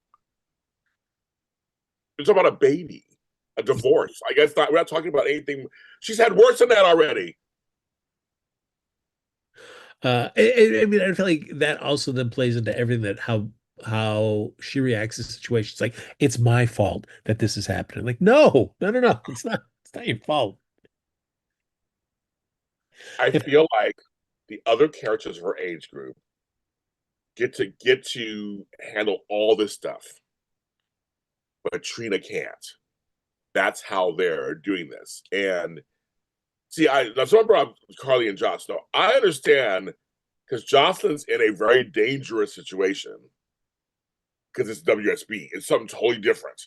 You're talking about a baby, a divorce. I guess not. We're not talking about anything. She's had worse than that already. I mean, I feel like that also then plays into everything that how she reacts to situations. Like, it's my fault that this is happening. Like, no, no, no, no, it's not your fault. I If feel like the other characters of her age group get to handle all this stuff, but Trina can't. That's how they're doing this. And see, that's what I brought up Carly and Josh. No, I understand because Jocelyn's in a very dangerous situation because it's WSB. It's something totally different.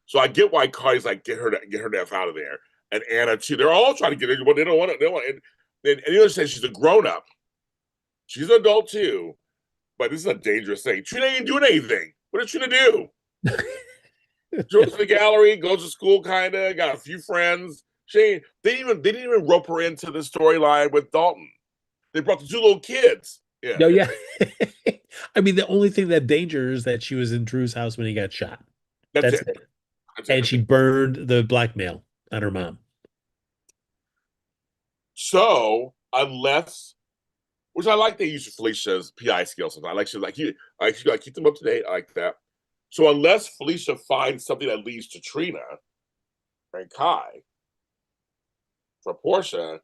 So I get why Carly's like, get her the F out of there. And Anna too. They're all trying to get her, but they don't want it. They don't want it. And you understand she's a grown up. She's an adult too. But this is a dangerous thing. Trina ain't doing anything. What did Trina do? She goes to the gallery, goes to school, kinda, got a few friends. They didn't even rope her into the storyline with Dalton. They brought the two little kids. Yeah, no, yeah. I mean, the only thing that danger is that she was in Drew's house when he got shot. that's That's it. it. That's it. And That's she it. burned the blackmail on her mom. So unless, which I like, they use Felicia's PI skills. Sometimes I like she like keep them up to date. I like that. So unless Felicia finds something that leads to Trina and Kai for Portia,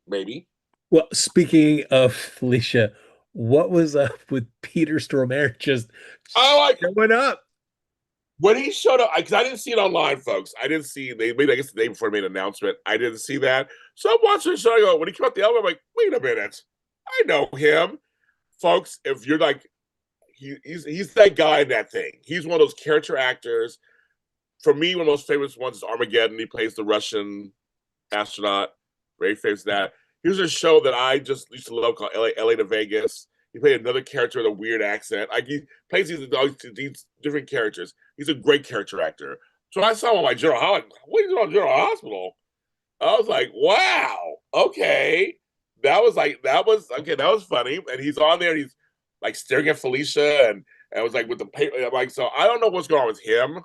maybe. Well, speaking of Felicia, what was up with Peter Stormare just I like showing up? when he showed up, because I didn't see it online, folks. I didn't see they made, I guess, the day before they made an announcement. I didn't see that. So I'm watching the show. I go, when he came out the album, I'm like, wait a minute. I know him. Folks, if you're like he's that guy in that thing. He's one of those character actors. For me, one of the most famous ones is Armageddon. He plays the Russian astronaut. Very famous that. Here's a show that I just used to love called LA to Vegas. He played another character with a weird accent. Like he plays these different characters. He's a great character actor. So I saw him on my General Hospital. What are you doing on General Hospital? I was like, wow, okay. That was okay, that was funny. And he's on there, and he's like staring at Felicia and was like with the paper. I'm like, so I don't know what's going on with him.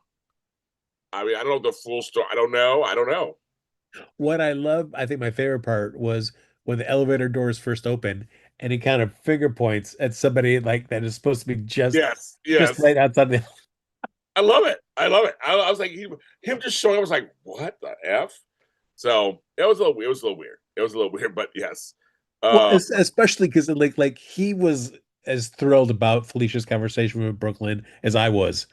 I mean, I don't know the full story. I don't know. I don't know. What I love, I think my favorite part was when the elevator doors first open and he kind of finger points at somebody like that is supposed to be Yes, just yes. right outside the. I love it. I love it. I was like, him just showing up was like, what the F? So it was a little weird. It was a little weird, but yes. Well, Uh especially because like he was as thrilled about Felicia's conversation with Brooklyn as I was.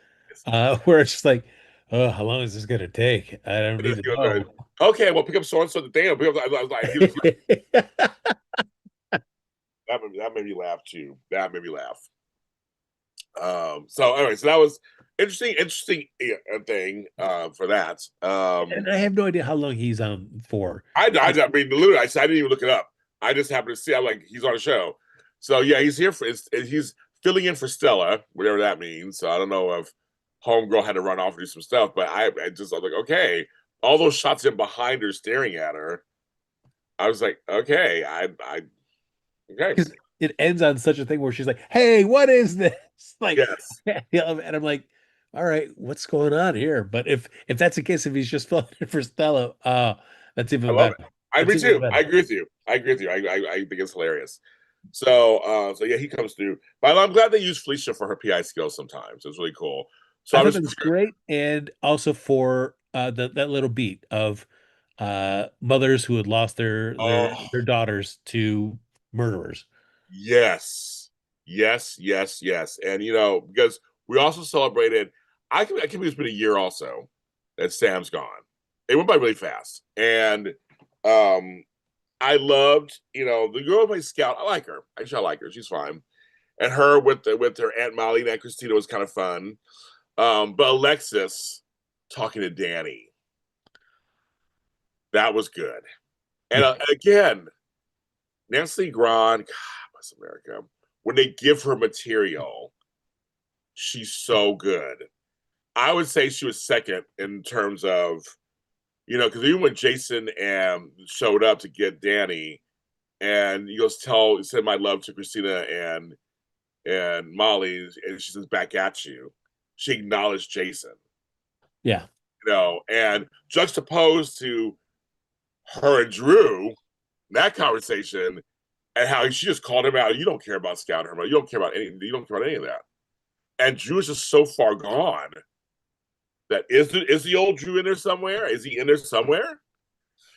Where it's just like, oh, how long is this gonna take? I don't need to know. okay, well, pick up so and so the day. I was like, he was that made me laugh too. That made me laugh. So anyway, so that was interesting thing for that. And I have no idea how long he's on for. I mean, literally, I didn't even look it up. I just happened to see. I'm like, he's on a show. So yeah, he's here for. He's filling in for Stella, whatever that means. So I don't know if Homegirl had to run off and do some stuff, but I was like, okay, all those shots in behind her staring at her. I was like, okay, I okay, Because it ends on such a thing where she's like, "Hey, what is this?" Like, yes, and I'm like, "All right, what's going on here?" But if that's the case, if he's just filling it for Stella, that's I even love better. it. I That's me even too. I better. agree with you. I agree with you. I think it's hilarious. So yeah, he comes through. But I'm glad they use Felicia for her PI skills sometimes. It's really cool. So I I thought was that was great, and also for that little beat of mothers who had lost oh their daughters to murderers. yes. Yes, yes, yes. And because we also celebrated I can believe it's been a year also that Sam's gone. It went by really fast. And um I loved, the girl who plays Scout. I like her. Actually, I like her. She's fine. And her with her Aunt Molly and Aunt Christina was kind of fun. But Alexis talking to Danny, that was good. And Yeah. again, Nancy Grahn, God bless America. When they give her material, she's so good. I would say she was second in terms of, because even when Jason showed up to get Danny, and he goes tell send my love to Christina and Molly, and she says back at you. She acknowledged Jason, Yeah. and juxtaposed to her and Drew, that conversation, and how she just called him out. You don't care about Scout Herman. You don't care about any. You don't care about any of that. And Drew is just so far gone that is the old Drew in there somewhere? Is he in there somewhere?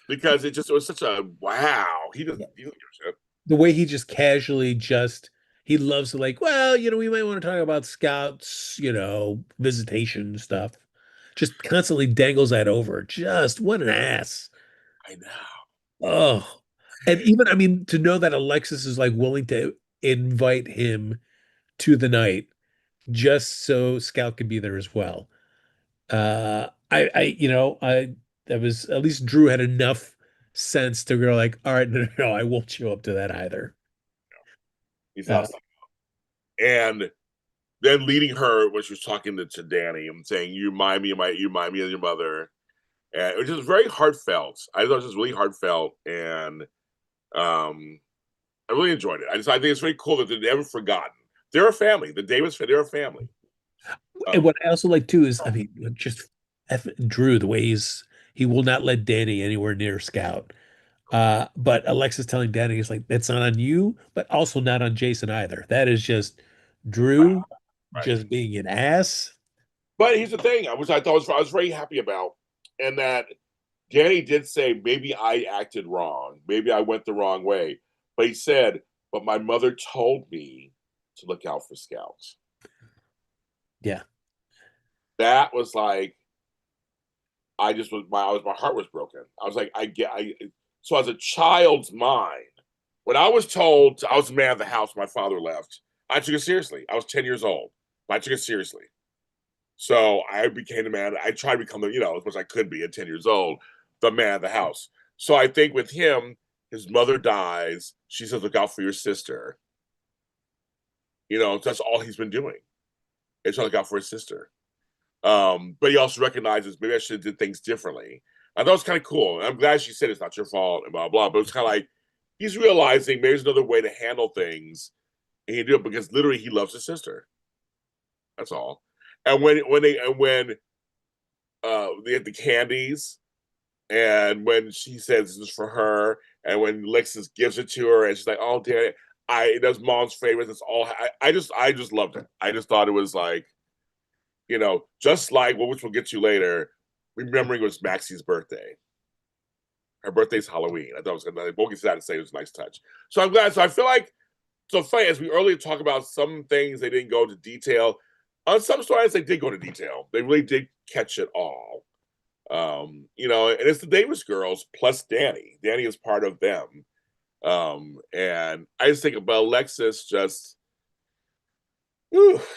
Because it was such a wow. He doesn't give a shit. The way he just casually just he loves to like, well, we might want to talk about scouts, visitation stuff. Just constantly dangles that over. Just what an ass. I know. Oh. And even I mean to know that Alexis is like willing to invite him to the night just so Scout can be there as well. I that was at least Drew had enough sense to go like, all right, no, no, no, I won't show up to that either. He's Uh, outside. And then leading her when she was talking to Danny and saying, you remind me of your mother. And it was just very heartfelt. I thought it was just really heartfelt, and um I really enjoyed it. I think it's very cool that they're never forgotten. They're a family. They're a family. and Um, what I also like too is, I mean, just Drew, the way he will not let Danny anywhere near Scout. But Alexis telling Danny is like, that's not on you, but also not on Jason either. That is just Drew right. just being an ass. But here's the thing, which I was very happy about, and that Danny did say maybe I acted wrong, maybe I went the wrong way, but he said, but my mother told me to look out for Scouts. Yeah. That was like my heart was broken. I was like, so as a child's mind, when I was told I was the man of the house, my father left, I took it seriously. I was 10 years old, but I took it seriously. So I became the man. I tried to become the, as much as I could be at 10 years old, the man of the house. So I think with him, his mother dies. She says, look out for your sister. That's all he's been doing. Is trying to look out for his sister. But he also recognizes maybe I should have did things differently. I thought it was kind of cool. I'm glad she said it's not your fault and blah blah. But it's kind of like he's realizing maybe there's another way to handle things, and he do it because literally he loves his sister. That's all. And when they had the candies, and when she says this is for her, and when Lexus gives it to her, and she's like, "Oh, dear, that's mom's favorite." It's all. I just loved it. I just thought it was like, just like which we'll get to later. Remembering it was Maxie's birthday. Her birthday's Halloween. I thought it was gonna. We'll get to that and say it was a nice touch. So I'm glad. So I feel like so funny as we earlier talk about some things they didn't go into detail. On some stories they did go into detail. They really did catch it all. And it's the Davis girls plus Danny. Danny is part of them. And I just think about Alexis just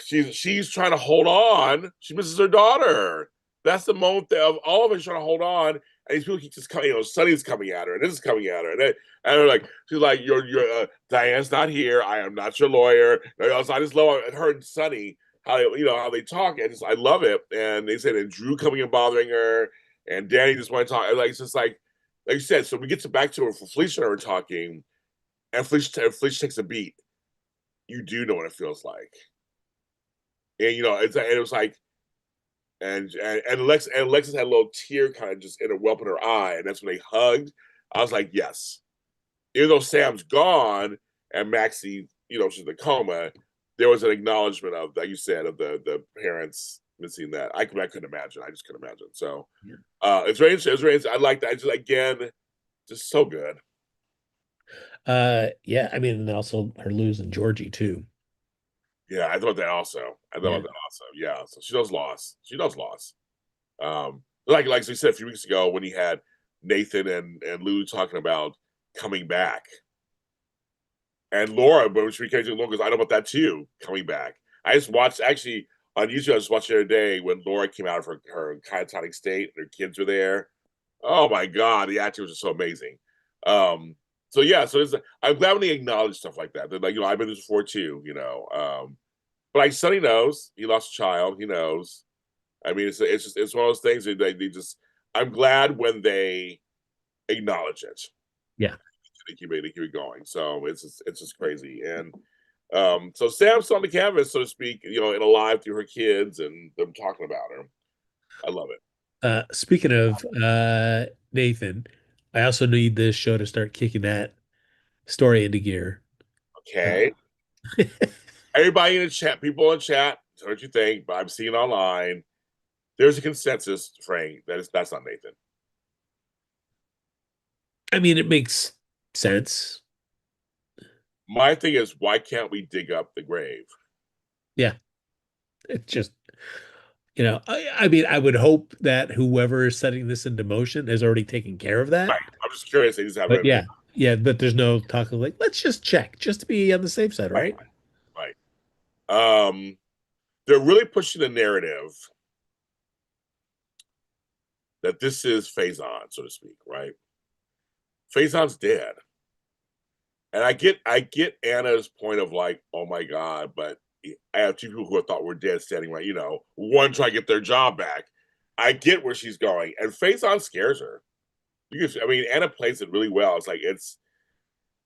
she's trying to hold on. She misses her daughter. That's the moment of all of us trying to hold on. And these people keep just coming, Sunny's coming at her, and this is coming at her. And they're like, she's like, you're Diane's not here. I am not your lawyer. So I just love her and Sunny, how they talk. I love it. And they said, and Drew coming and bothering her, and Danny just want to talk. Like, it's just like you said. So we get back to her for Felicia and her talking, and Felicia takes a beat. You do know what it feels like. And it was like, and Alexis had a little tear kind of just in a whelp in her eye, and that's when they hugged. I was like, yes. Even though Sam's gone and Maxie, she's in the coma, there was an acknowledgement of, like you said, of the parents missing that. I couldn't imagine. I just couldn't imagine. So it's very interesting. It's very interesting. I like that. Just again, just so good. Yeah, I mean, and also her losing Georgie too. Yeah, I thought that also. Yeah. Yeah, so she does loss. She does loss. Like we said a few weeks ago when he had Nathan and Lou talking about coming back, and Laura, but which became Laura goes, I know about that too, coming back. I just watched actually on YouTube. I just watched the other day when Laura came out of her catatonic state and her kids were there. Oh my god, the acting was just so amazing. Um, so yeah, I'm glad when they acknowledge stuff like that. They're like, I've been this before too, But like Sonny knows he lost a child. He knows. I mean, it's one of those things that they just. I'm glad when they acknowledge it. Yeah. They keep it going. So it's just crazy. And so Sam's on the canvas, so to speak, in a live through her kids and them talking about her. I love it. Speaking of Nathan, I also need this show to start kicking that story into gear. Uh, Okay. Everybody in the chat, people in chat, tell what you think, but I'm seeing online. There's a consensus, Frank, that's not Nathan. I mean, it makes sense. My thing is, why can't we dig up the grave? Yeah, it's just, I mean, I would hope that whoever is setting this into motion has already taken care of that. Right. I'm just curious. They just have But everything. yeah, but there's no talk of like, let's just check, just to be on the safe side, Right. right? Right. Um, they're really pushing the narrative that this is Faison, so to speak, right? Faison's dead. And I get Anna's point of like, oh my God, but I have two people who I thought were dead standing right, one trying to get their job back. I get where she's going. And Faison scares her. I mean, Anna plays it really well. It's like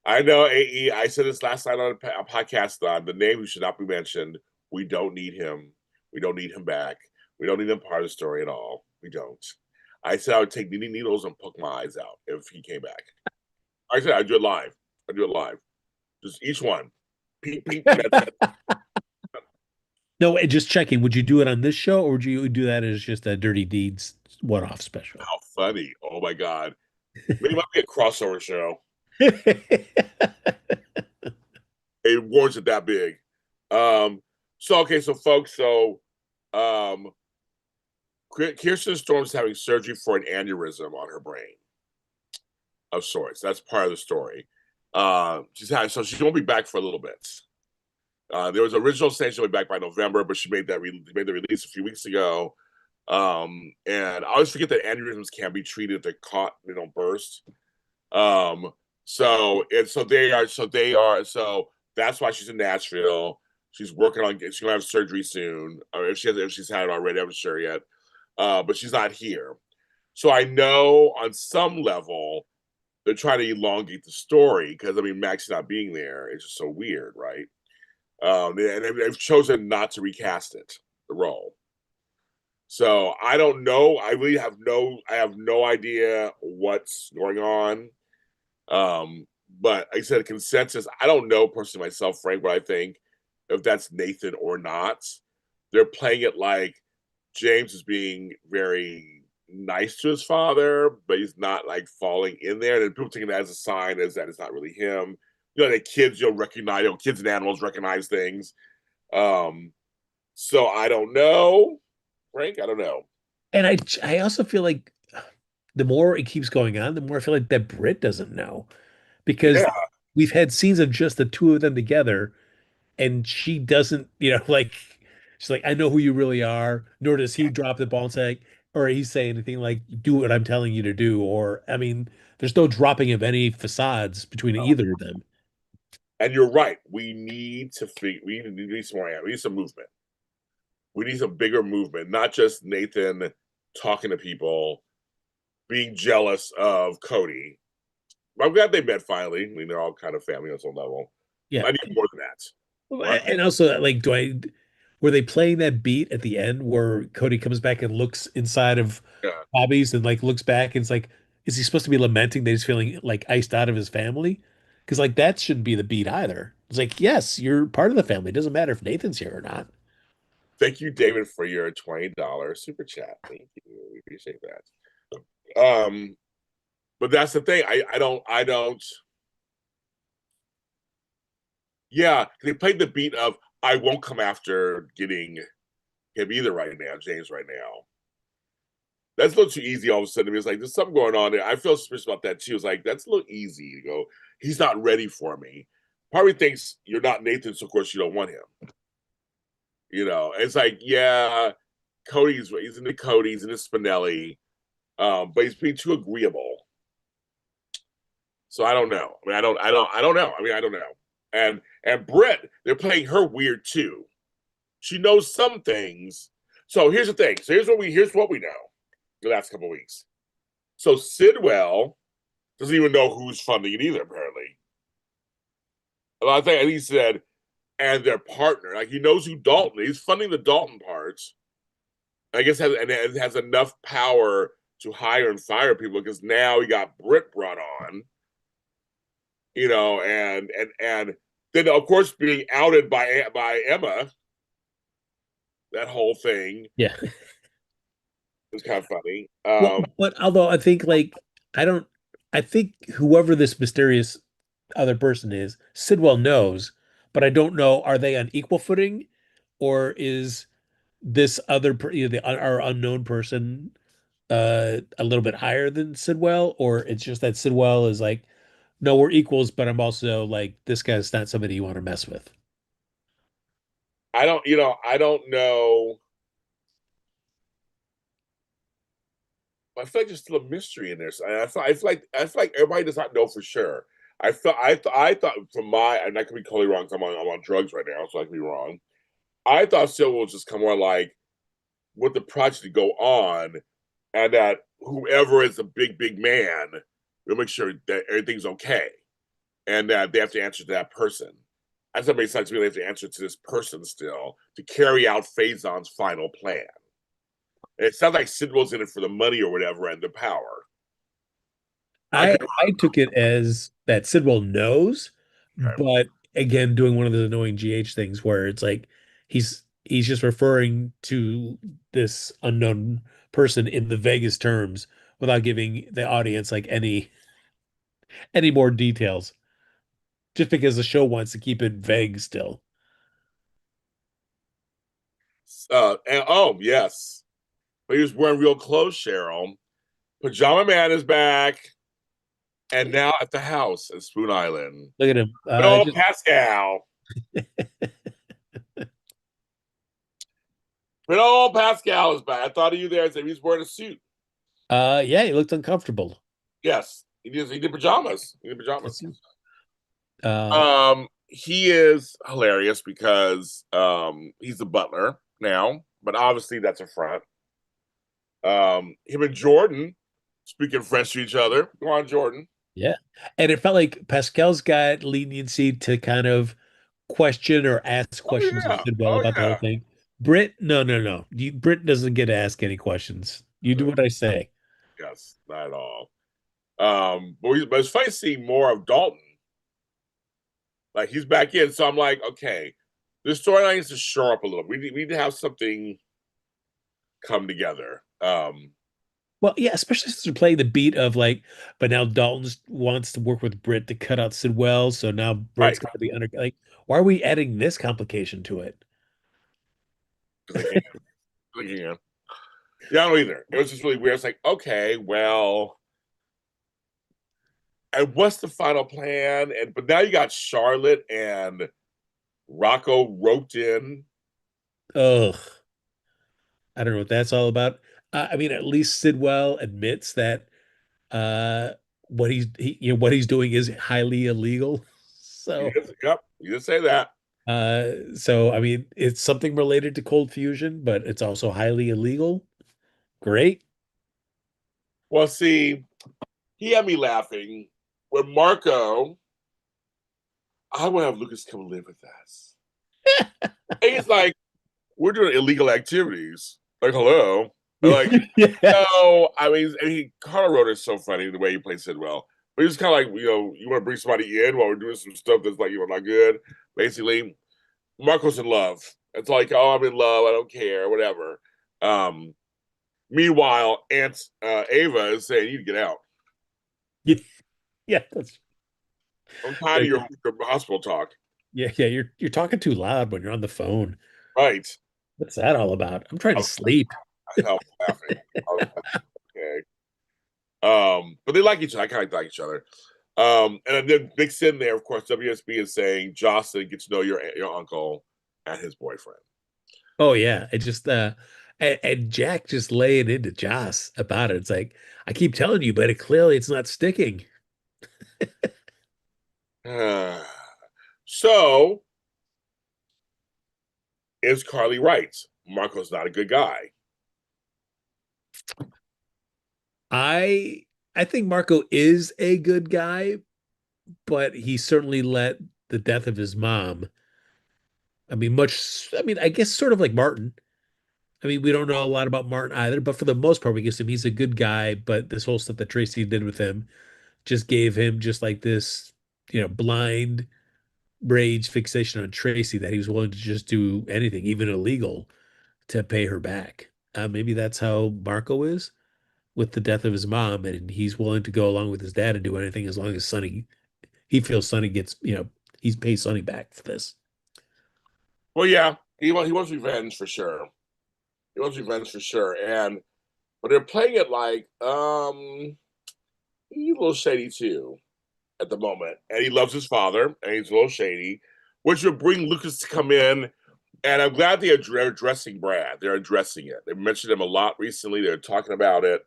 I know AE, I said this last night on a podcast on the name who should not be mentioned. We don't need him. We don't need him back. We don't need him part of the story at all. We don't. I said I would take knitting needles and poke my eyes out if he came back. I said I'd do it live. I'd do it live. Just each one. Pink, pink. No, and just checking, would you do it on this show or would you do that as just a Dirty Deeds one-off special? How funny. Oh my God. Maybe it might be a crossover show. It warrants it that big. Okay, so folks, um Kirsten Storm's having surgery for an aneurysm on her brain of sorts. That's part of the story. So she won't be back for a little bit. There was original saying she'll be back by November, but she made made the release a few weeks ago. And I always forget that aneurysms can be treated if they're caught, they don't burst. Um, so that's why she's in Nashville. She's working on she's gonna have surgery soon. Or if she's had it already, I'm not sure yet. But she's not here. So I know on some level they're trying to elongate the story because I mean Max not being there is just so weird, right? And they've chosen not to recast it, the role. So I don't know. I have no idea what's going on. But like I said, consensus. I don't know personally myself, Frank, but I think if that's Nathan or not, they're playing it like James is being very nice to his father, but he's not like falling in there. And people taking that as a sign as that it's not really him. The kids, recognize, kids and animals recognize things. Um, so I don't know, Frank. I don't know. And I also feel like the more it keeps going on, the more I feel like that Britt doesn't know because Yeah, we've had scenes of just the two of them together, and she doesn't, like she's like, I know who you really are, nor does he drop the ball and say, or he say anything like, do what I'm telling you to do, or I mean, there's no dropping of any facades between either of them. and you're right. We need to we need some more. We need some movement. We need some bigger movement, not just Nathan talking to people, being jealous of Cody. I'm glad they met finally. I mean, they're all kind of family on some level. Yeah. I need more than that. What? And also, like, were they playing that beat at the end where Cody comes back and looks inside of Yeah. Bobby's and like looks back and it's like, is he supposed to be lamenting that he's feeling like iced out of his family? Because like that shouldn't be the beat either. It's like, yes, you're part of the family. It doesn't matter if Nathan's here or not. Thank you, David, for your $20 super chat. Thank you. We appreciate that. But that's the thing. I don't. Yeah, they played the beat of I won't come after getting him either right now, James right now. That's a little too easy all of a sudden. It's like there's something going on there. I feel suspicious about that too. It's like that's a little easy to go. He's not ready for me. Part of me thinks you're not Nathan, so of course you don't want him. It's like yeah, he's into Cody, he's into Spinelli, but he's being too agreeable. So I don't know. I mean, I don't know. I mean, I don't know. And Britt, they're playing her weird too. She knows some things, So here's the thing. So here's what we know the last couple of weeks. So Sidwell doesn't even know who's funding it either, apparently. Well, I think he said, and their partner. Like he knows who Dalton is. He's funding the Dalton parts. I guess has enough power to hire and fire people because now he got Britt brought on, and then of course being outed by Emma, that whole thing Yeah. was kind of funny. Well, but although I think like I don't I think whoever this mysterious other person is, Sidwell knows, but I don't know, are they on equal footing or is this our unknown person a little bit higher than Sidwell, or it's just that Sidwell is like, no, we're equals, but I'm also like this guy's not somebody you want to mess with. I don't know. I feel like there's still a mystery in there. So I feel like everybody does not know for sure. I thought from my, and I could be totally wrong. 'Cause I'm on drugs right now, so I could be wrong. I thought Silver was just come more like with the project to go on, and that whoever is the big man will make sure that everything's okay, and that they have to answer to that person. That's what makes sense to me. They have to answer to this person still to carry out Phazon's final plan. And it sounds like Sidwell's in it for the money or whatever and the power. I I could. I took it as that Sidwell knows, Okay. but again, doing one of those annoying GH things where it's like he's just referring to this unknown person in the vaguest terms without giving the audience like any more details, just because the show wants to keep it vague still. And oh yes, but he was wearing real clothes. Cheryl, Pajama Man is back, and now at the house at Spoon Island. Look at him. Good old Pascal. Good old Pascal is back. I thought of you there. I said he's wearing a suit. Yeah, he looked uncomfortable. Yes, he did pajamas. He did pajamas. That's uh He is hilarious because he's the butler now, but obviously that's a front. Him and Jordan speaking French to each other. Go on, Jordan. yeah. And it felt like Pascal's got leniency to kind of question or ask Oh questions of yeah. Sidwell Oh about the whole yeah. thing. Britt, no, no, no. Britt doesn't get to ask any questions. You do what I say. Yes, not at all. But it's funny seeing more of Dalton. Like he's back in, so I'm like, okay, this storyline needs to shore up a little. We need to have something come together. Well, yeah, especially since they're playing the beat of like, but now Dalton wants to work with Britt to cut out Sidwell, so now Britt's Right, got to be under like, why are we adding this complication to it? because they can't. They can't. Yeah, I don't either. It was just really weird. It's like, okay, well, and what's the final plan? And but now you got Charlotte and Rocco roped in. Ugh, I don't know what that's all about. I mean, at least Sidwell admits that uh what he's doing is highly illegal. So Yep, you did say that. so I mean it's something related to cold fusion, but it's also highly illegal. Great. Well, see, he had me laughing when Marco. I want to have Lucas come live with us. And he's like, we're doing illegal activities. Like, hello. And like, Yeah. no, I mean, and Carl wrote it so funny the way he played Sidwell. But he was kind of like, you want to bring somebody in while we're doing some stuff that's like, not good. Basically, Marco's in love. It's like, oh, I'm in love. I don't care, whatever. Um, Meanwhile, Aunt Ava is saying, you need to get out. Yeah, yeah, that's I'm tired of like, your hospital talk. yeah, you're talking too loud when you're on the phone. Right. What's that all about? I'm trying I to was, sleep. I was laughing. I was like, okay. But they like each other. I kind of like each other. And then mixed in there, of course, WSB is saying Jocelyn get to know your uncle and his boyfriend. Oh yeah, it just and Jack just laying into Joss about it. It's like I keep telling you, but clearly it's not sticking. So is Carly right? Marco's not a good guy. I I think Marco is a good guy, but he certainly let the death of his mom. I mean, I guess sort of like Martin. I mean, we don't know a lot about Martin either, but for the most part, we guess him he's a good guy. But this whole stuff that Tracy did with him just gave him just like this, blind rage fixation on Tracy that he was willing to just do anything, even illegal, to pay her back. Maybe that's how Marco is with the death of his mom, and he's willing to go along with his dad and do anything as long as he feels Sonny gets, he's pays Sonny back for this. Well, yeah, he wants revenge for sure. He wants revenge for sure, and but they're playing it like he's a little shady too at the moment, and he loves his father, and he's a little shady, which would bring Lucas to come in. And I'm glad they're addressing Brad. They're addressing it. They mentioned him a lot recently. They're talking about it.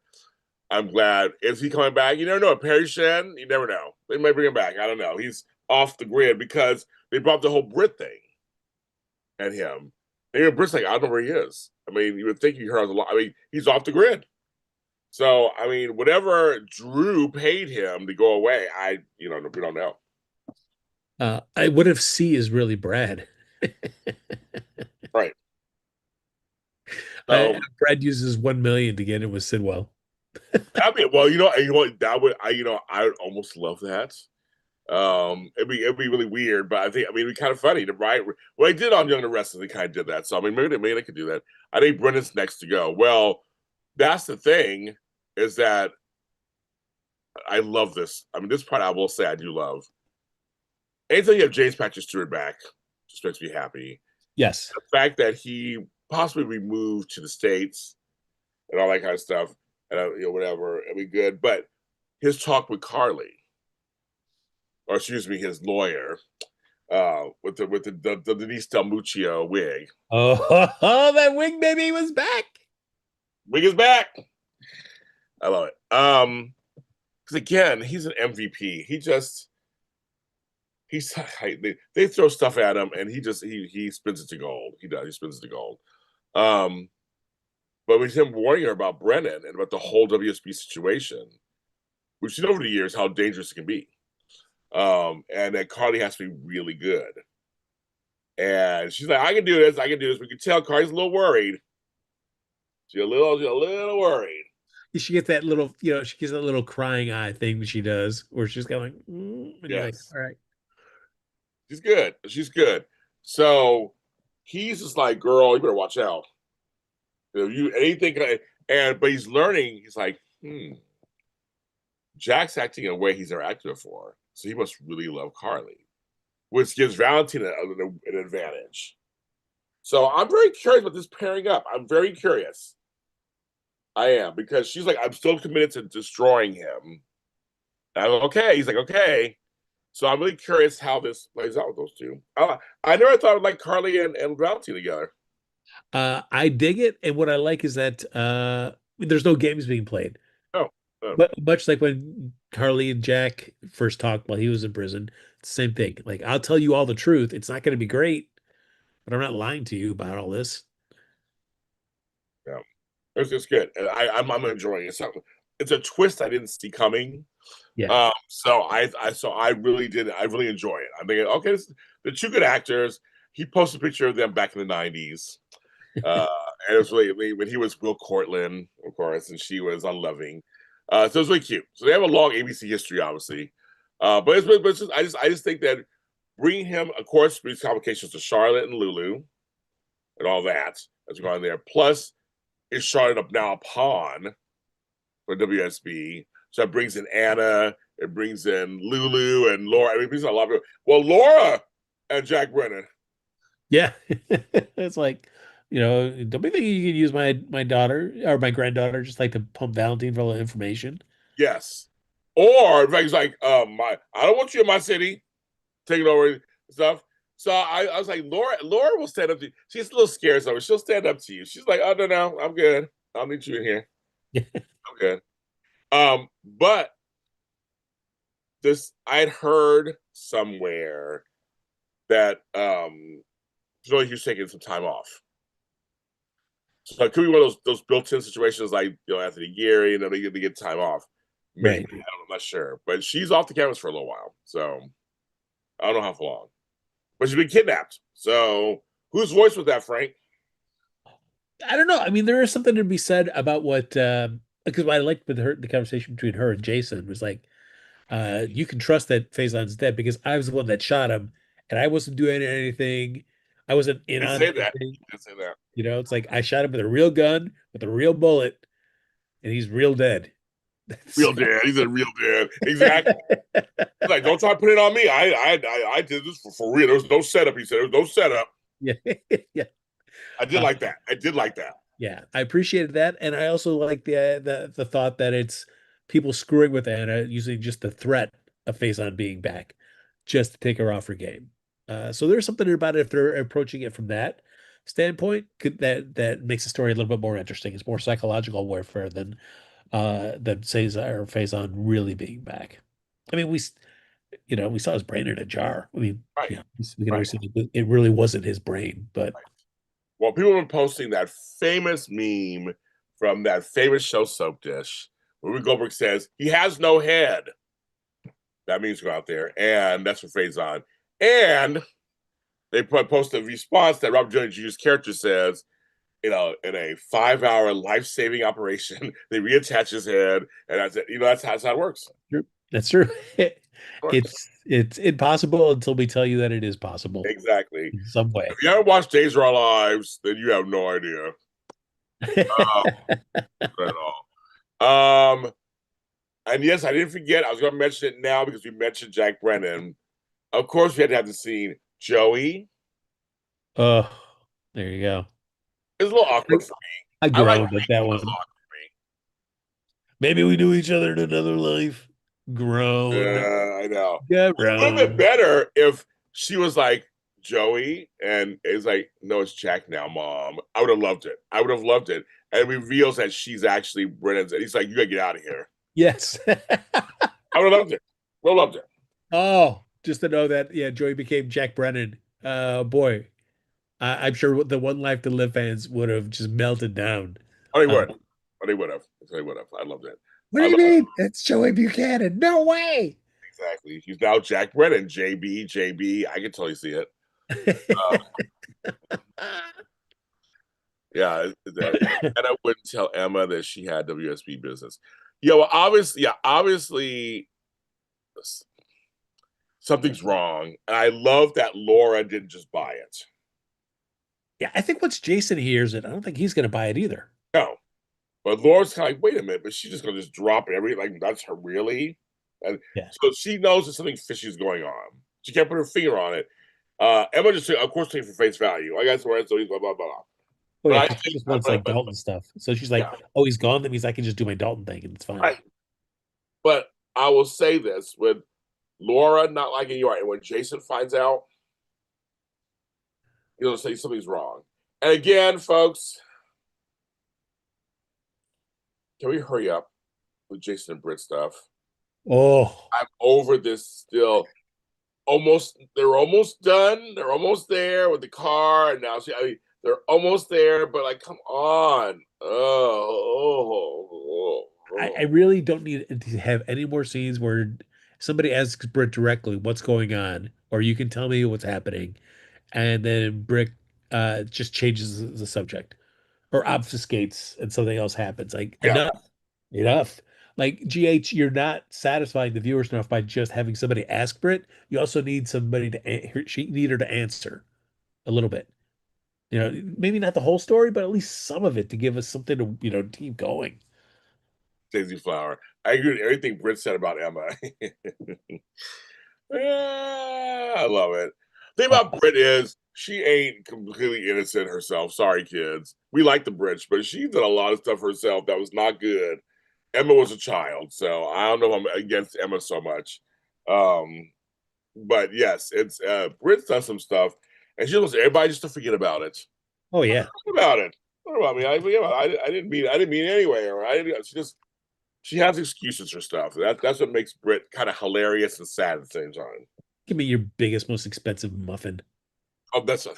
I'm glad. Is he coming back? You never know. Perry Shen, you never know. They might bring him back. I don't know. He's off the grid because they brought the whole Brit thing at him. And even Brit's like, I don't know where he is. I mean, you would think he heard a lot. I mean, he's off the grid. So, I mean, whatever Drew paid him to go away, we don't know. What if C is really Brad? Right. So, Brad uses 1 million to get in with Sidwell. I mean, well, you know what, that would I would almost love that. It'd be really weird, but I mean, it'd be kind of funny, right? What I did on Young and the Restless, they kind of did that. So I mean, maybe they could do that. I think Brendan's next to go. Well, that's the thing, is that I love this. I mean, this part I will say I do love. Anything you have James Patrick Stewart back just makes me happy. Yes. The fact that he possibly moved to the States and all that kind of stuff, and whatever, it'd be good. But his talk with Carly, or excuse me, his lawyer, with the Denise Del Muccio wig. Oh, that wig baby was back. Wig is back. I love it. Because again, he's an MVP. He's they throw stuff at him, and he spins it to gold. He does. He spins it to gold. Um, but with him warning her about Brennan and about the whole WSB situation, we've seen over the years how dangerous it can be. And that Carly has to be really good. And she's like, I can do this. I can do this. We can tell Carly's a little worried. She's a little worried. She gets that little, she gets that little crying eye thing that she does, where she's going, and you're like, Yes. all right. She's good. She's good. So he's just like, girl, you better watch out. You anything, but he's learning. He's like, Jack's acting in a way he's never acted before, so he must really love Carly, which gives Valentine an advantage. So I'm very curious about this pairing up. I'm very curious. I am, because she's like, I'm still committed to destroying him. And I'm okay. He's like, okay. So I'm really curious how this plays out with those two. I never thought I'd like Carly and Valentine together. I dig it, and what I like is that there's no games being played. No, no. But much like when Carly and Jack first talked while he was in prison, same thing. Like, I'll tell you all the truth. It's not going to be great, but I'm not lying to you about all this. No. It's good. And I'm enjoying it. It's a twist I didn't see coming. Yeah. So I really enjoy it. I'm thinking, okay, they're two good actors. He posted a picture of them back in the '90s, uh, and it was really when he was Will Cortland, of course, and she was Unloving. So it was really cute. So they have a long ABC history, obviously, I just think that bringing him, of course, brings complications to Charlotte and Lulu and all that as we go on there. Plus, is Charlotte up now a pawn for WSB? So it brings in Anna, it brings in Lulu and Laura. I mean, it brings in a lot of people. Well, Laura and Jack Brennan. Yeah. It's like, don't be thinking you can use my daughter or my granddaughter just like to pump Valentine for all the information. Yes. Or in fact, he's like, I don't want you in my city taking over stuff. So I was like, Laura will stand up to you. She's a little scared, so she'll stand up to you. She's like, oh no, I'm good. I don't need you in here. I'm good. But this I'd heard somewhere that Joey Hughes taking some time off. So it could be one of those built-in situations like Anthony Gary, and then they get time off. Maybe Right. I'm not sure, but she's off the canvas for a little while, so I don't know how long. But she's been kidnapped. So whose voice was that, Frank? I don't know. I mean, there is something to be said about what because what I liked with her the conversation between her and Jason was like, you can trust that Faison's dead because I was the one that shot him and I wasn't doing anything. I wasn't in They on say that. anything. They say that. You know, it's like I shot him with a real gun, with a real bullet, and he's real dead. Real So dad. He's a real dad. Exactly. Like, don't try to put it on me. I did this for real. There was no setup. He said there was no setup. yeah, yeah. I did Uh, like that. I did like that. Yeah, I appreciated that, and I also like the thought that it's people screwing with Anna using just the threat of Faison being back, just to take her off her game. So there's something about it if they're approaching it from that standpoint, that makes the story a little bit more interesting. It's more psychological warfare than Cesar or Faison really being back. I mean, we saw his brain in a jar. I mean, Right. yeah, we can Right. always see it really wasn't his brain, but Well, people have been posting that famous meme from that famous show Soap Dish, where Ruby Goldberg says he has no head. That means go out there, and that's what Faison. And they post a response that Robert Downey Jr.'s character says, in a 5-hour life-saving operation, they reattach his head, and that's it. That's how it works. that's true. It works. It's impossible until we tell you that it is possible Exactly. in some way. If you haven't watched Days of Our Lives, then you have no idea at all. And yes, I didn't forget. I was going to mention it now because we mentioned Jack Brennan. Of course, we had to have the scene. Joey. Oh, there you go. It's a little awkward for me. I I like groaned at Frankie, that but it's a one. little awkward for me. Maybe we knew each other in another life. Groan. I know. It would have been Groan. better if she was like Joey and it's like, no, it's Jack now, Mom. I would have loved it. I would have loved it. And it reveals that she's actually Brennan's. And he's like, you gotta get out of here. Yes. I would have loved it. Would have loved it. Oh, just to know that, yeah, Joey became Jack Brennan. Boy, I'm sure the One Life to Live fans would have just melted down. Oh, they Uh, would. Oh, they would have. They would have. I loved it. what I do you love it. mean? It's Joey Buchanan. No way. Exactly. He's now Jack Brennan. JB. I can totally see it. Uh, yeah. And I wouldn't tell Emma that she had WSB business. Obviously, something's wrong. And I love that Laura didn't just buy it. Yeah, I think once Jason hears it, I don't think he's going to buy it either. No. But Laura's kind of like, wait a minute, but she's just gonna just drop everything. Like, that's her really? And Yeah. so she knows that something fishy is going on. She can't put her finger on it. Emma just, of course, takes for face value. I guess where so he's blah blah blah. Oh But yeah, I because she think, just wants like Dalton stuff. So she's like, yeah, "Oh, he's gone. That means I can just do my Dalton thing, and it's fine." right. But I will say this: with Laura not liking you, and when Jason finds out, he'll say something's wrong. And again, folks, can we hurry up with Jason and Britt stuff? Oh, I'm over this still. They're almost done. They're almost there with the car, and now they're almost there. But like, come on! I really don't need to have any more scenes where somebody asks Britt directly what's going on, or you can tell me what's happening, and then Britt just changes the subject or obfuscates, and something else happens. Like Yeah, enough. Like GH, you're not satisfying the viewers enough by just having somebody ask Britt. You also need somebody she need her to answer a little bit. Maybe not the whole story, but at least some of it to give us something to, keep going. Daisy Flower. I agree with everything Britt said about Emma. I love it. Thing about Oh, Brit is she ain't completely innocent herself. Sorry, kids. We like the Brits, but she did a lot of stuff herself that was not good. Emma was a child, so I don't know if I'm against Emma so much. Um, but yes, it's Brit's done some stuff, and she wants everybody just to forget about it. oh yeah. Forget about it. What about me? I didn't mean it anyway. Or she has excuses for stuff. That's what makes Brit kind of hilarious and sad at the same time. Give me your biggest, most expensive muffin. Oh, that's that'd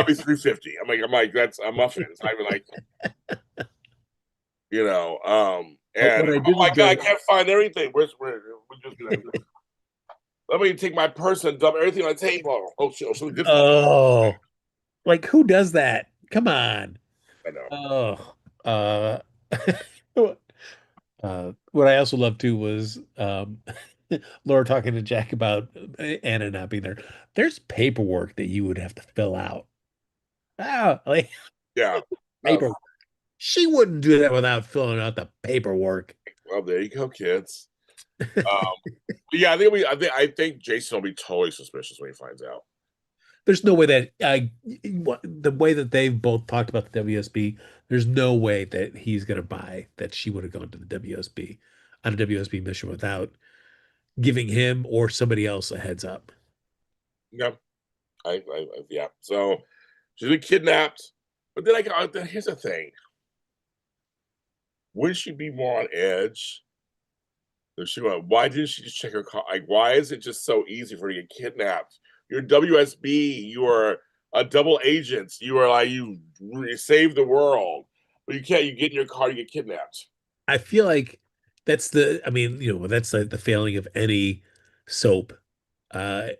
be 350. I'm like, that's a muffin. It's not even like, and What I oh did my god, I enjoy. can't find everything. We're just gonna let me take my purse and dump everything on the table. Oh shit, so good stuff. Oh, like who does that? Come on. I know. Oh, uh, what I also loved too was Laura talking to Jack about Anna not being there. There's paperwork that you would have to fill out. Ah, like Yeah. No. paperwork. She wouldn't do that without filling out the paperwork. Well, there you go, kids. Um, but yeah, I think Jason will be totally suspicious when he finds out. There's no way that the way that they've both talked about the WSB, there's no way that he's gonna buy that she would have gone to the WSB on a WSB mission without giving him or somebody else a heads up. Yeah, yeah. So she's been kidnapped, but then here's the thing: wouldn't she be more on edge? If she went, why didn't she just check her car? Like, why is it just so easy for her to get kidnapped? You're WSB. You are a double agent. You are like you save the world, but you can't. You get in your car, you get kidnapped. I feel like I mean, that's the failing of any soap,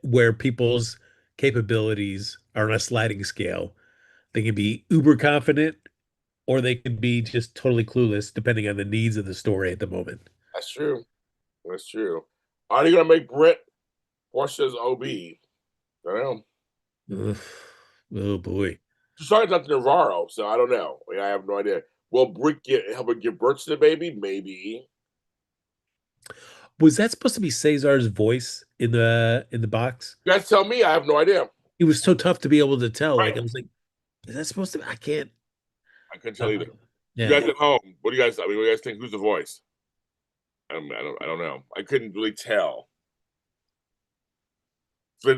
where people's capabilities are on a sliding scale. They can be uber confident or they can be just totally clueless, depending on the needs of the story at the moment. That's true. That's true. Are you gonna make Britt Portia's OB? I don't know. Ugh. Oh boy. She's talking about Navarro, so I don't know. I have no idea. Will Britt help her give birth to the baby? Maybe. Was that supposed to be Cesar's voice in the box? You guys tell me. I have no idea. It was so tough to be able to tell. Like Right. I was like, is that supposed to be? I can't. I couldn't tell Uh, either. You yeah. guys at home, what do you guys? I mean, what do you guys think? Who's the voice? I don't know. I couldn't really tell.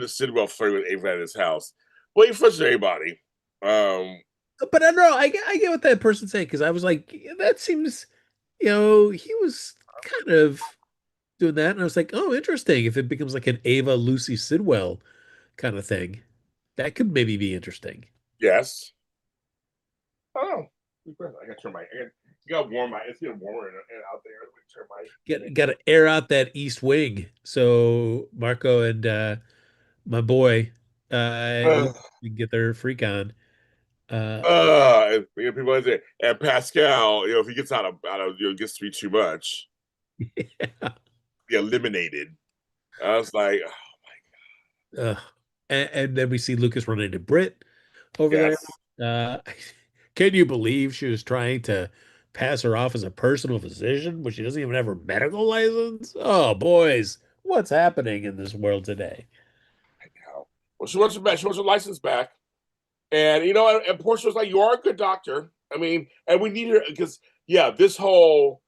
Sidwell flirting with Ava at his house. Well, he flirts with everybody. Um, But I don't know. I get what that person saying because I was like, that seems, he was kind of doing that, and I was like, oh, interesting. If it becomes like an Ava Lucy Sidwell kind of thing, that could maybe be interesting. yes. Oh, I got to turn my. You got warm. It's getting warmer out there. Let me turn my. Got to air out that east wing so Marco and my boy Luke Uh, can get their freak on. Uh, people say, and Pascal, if he gets out of, gets to be too much, be eliminated. I was like, oh, uh, and then we see Lucas run into Britt over there. yes, Uh, can you believe she was trying to pass her off as a personal physician when she doesn't even have her medical license? Oh, boys, what's happening in this world today? I know. Well, she wants her back. She wants her license back. And and Portia was like, "You are a good doctor. I mean, and we need her because yeah, this whole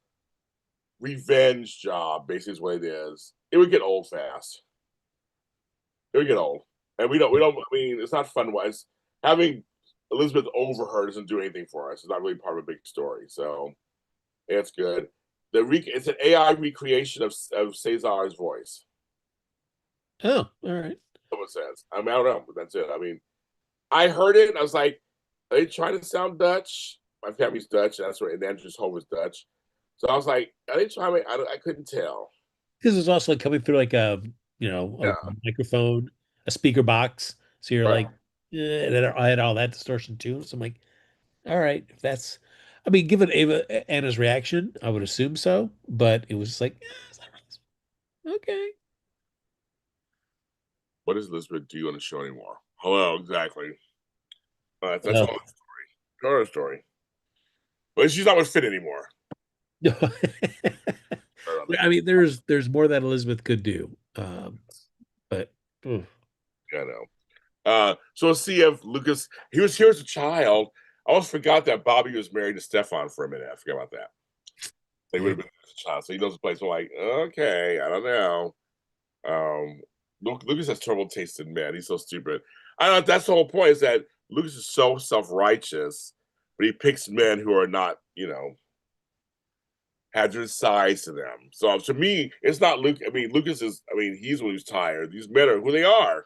revenge job basically is what it is. It would get old fast. It would get old, and we don't. I mean, it's not fun. Wise having Elizabeth over her doesn't do anything for us. It's not really part of a big story, so it's good. It's an AI recreation of Cesar's voice. Oh, all right. Someone says. I mean, I don't know, but that's it. I mean, I heard it and I was like, are they trying to sound Dutch? My family's Dutch. And that's right. And Andrew's home is Dutch. So I was like, are they trying to, I couldn't tell. This is also like coming through like a Yeah. microphone, a speaker box. So you're Right. like, and then I had all that distortion too. So I'm like, all right, if that's, I mean, given Anna's reaction, I would assume so. But it was just like, it's not really- okay. What does Elizabeth do on the show anymore? Hello, exactly. That's Uh, all her story. But she's not with Finn anymore. I mean, there's more that Elizabeth could do. But oof. Yeah, I know. So we'll see if Lucas, he was here as a child. I almost forgot that Bobby was married to Stefan for a minute. I forgot about that. They would Yeah. have been as a child. So he knows the place. I'm like, okay, I don't know. Um, Lucas has trouble tasting men. He's so stupid. I don't know. That's the whole point. Is that Lucas is so self righteous, but he picks men who are not, have different sides to them. So to me, it's not Luke. I mean, Lucas is. I mean, he's when he's tired. These men are who they are.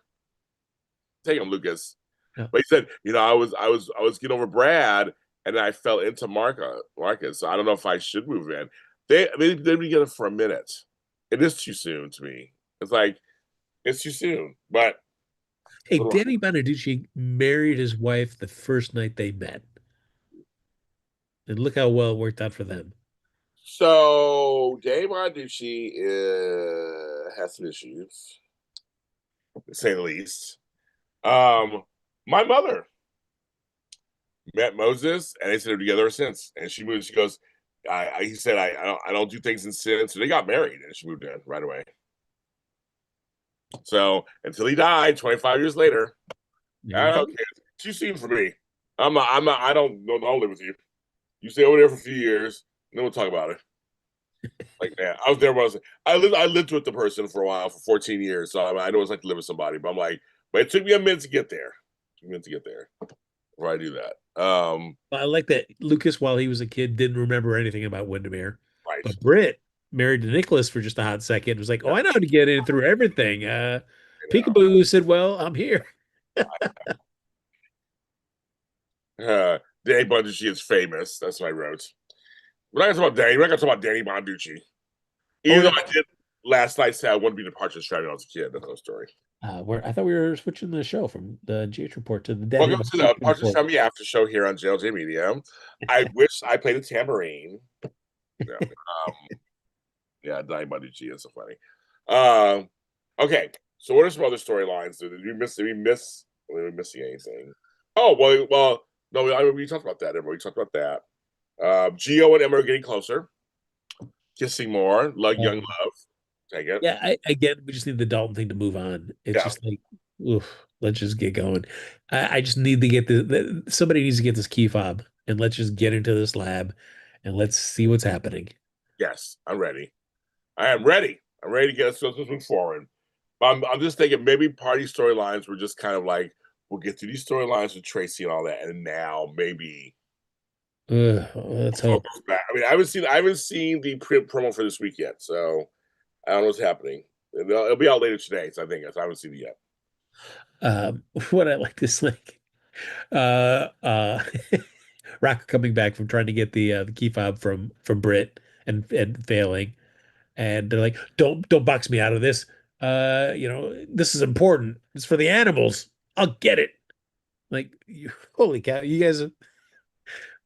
take him, Lucas. Yeah. But he said, I was getting over Brad, and then I fell into Marcus. So I don't know if I should move in. They've been together for a minute. It is too soon to me. It's like it's too soon. But Hey, what do I- Danny Bonaducci married his wife the first night they met. And look how well it worked out for them. so Dave Arducci has some issues, to say the least. My mother met Moses, and they said they're together ever since. And she moved. She goes, he said, I don't do things in sin. So they got married, and she moved in right away. So until he died, 25 years later, There I you go. don't care. Too soon for me. I don't live with you. You stay over there for a few years, and then we'll talk about it. Like, man, I was there when I lived with the person for a while, for 14 years. So I know it's like to live with somebody, but I'm like, but it took me a minute to get there. It took me a minute to get there before I do that. I like that Lucas, while he was a kid, didn't remember anything about Windermere. Right. But Britt, married to Nicholas for just a hot second, was like, oh, Yeah, I know how to get in through everything. you Peekaboo said, well, I'm here. Danny Bonaducci is famous. That's what I wrote. We're not gonna talk about Danny. We're not gonna talk about Danny Bonaducci. Oh, Even though yeah. I did last night say I wouldn't be departure strategy when I was a kid. That's no story. I thought we were switching the show from the GH report to the Danny Welcome to the Bonaducci Departure report. Strategy After Show here on JLJ Media. I wish I played a tambourine. Yeah, yeah, Danny Bonaducci is so funny. Okay, so what are some other storylines? Did we miss? Did we miss? Were we missing anything? Oh well, no. We talked about that. Everybody talked about that. Gio and Emma are getting closer, kissing more, like young Um, love. Take it. yeah, again, we just need the Dalton thing to move on. It's Yeah. just like, oof, let's just get going. I just need to get somebody needs to get this key fob and let's just get into this lab and let's see what's happening. Yes, I'm ready. I am ready. I'm ready to get us moving forward. I'm just thinking maybe party storylines were just kind of like we'll get through these storylines with Tracy and all that, and now maybe Let's hope. focus back. I mean, I haven't seen the promo for this week yet, so I don't know what's happening. It'll be out later today, so I think I haven't seen it yet. What I like is like uh uh Rock coming back from trying to get the key fob from Britt and failing. And they're like, don't box me out of this. This is important. It's for the animals. I'll get it. Like, holy cow, you guys are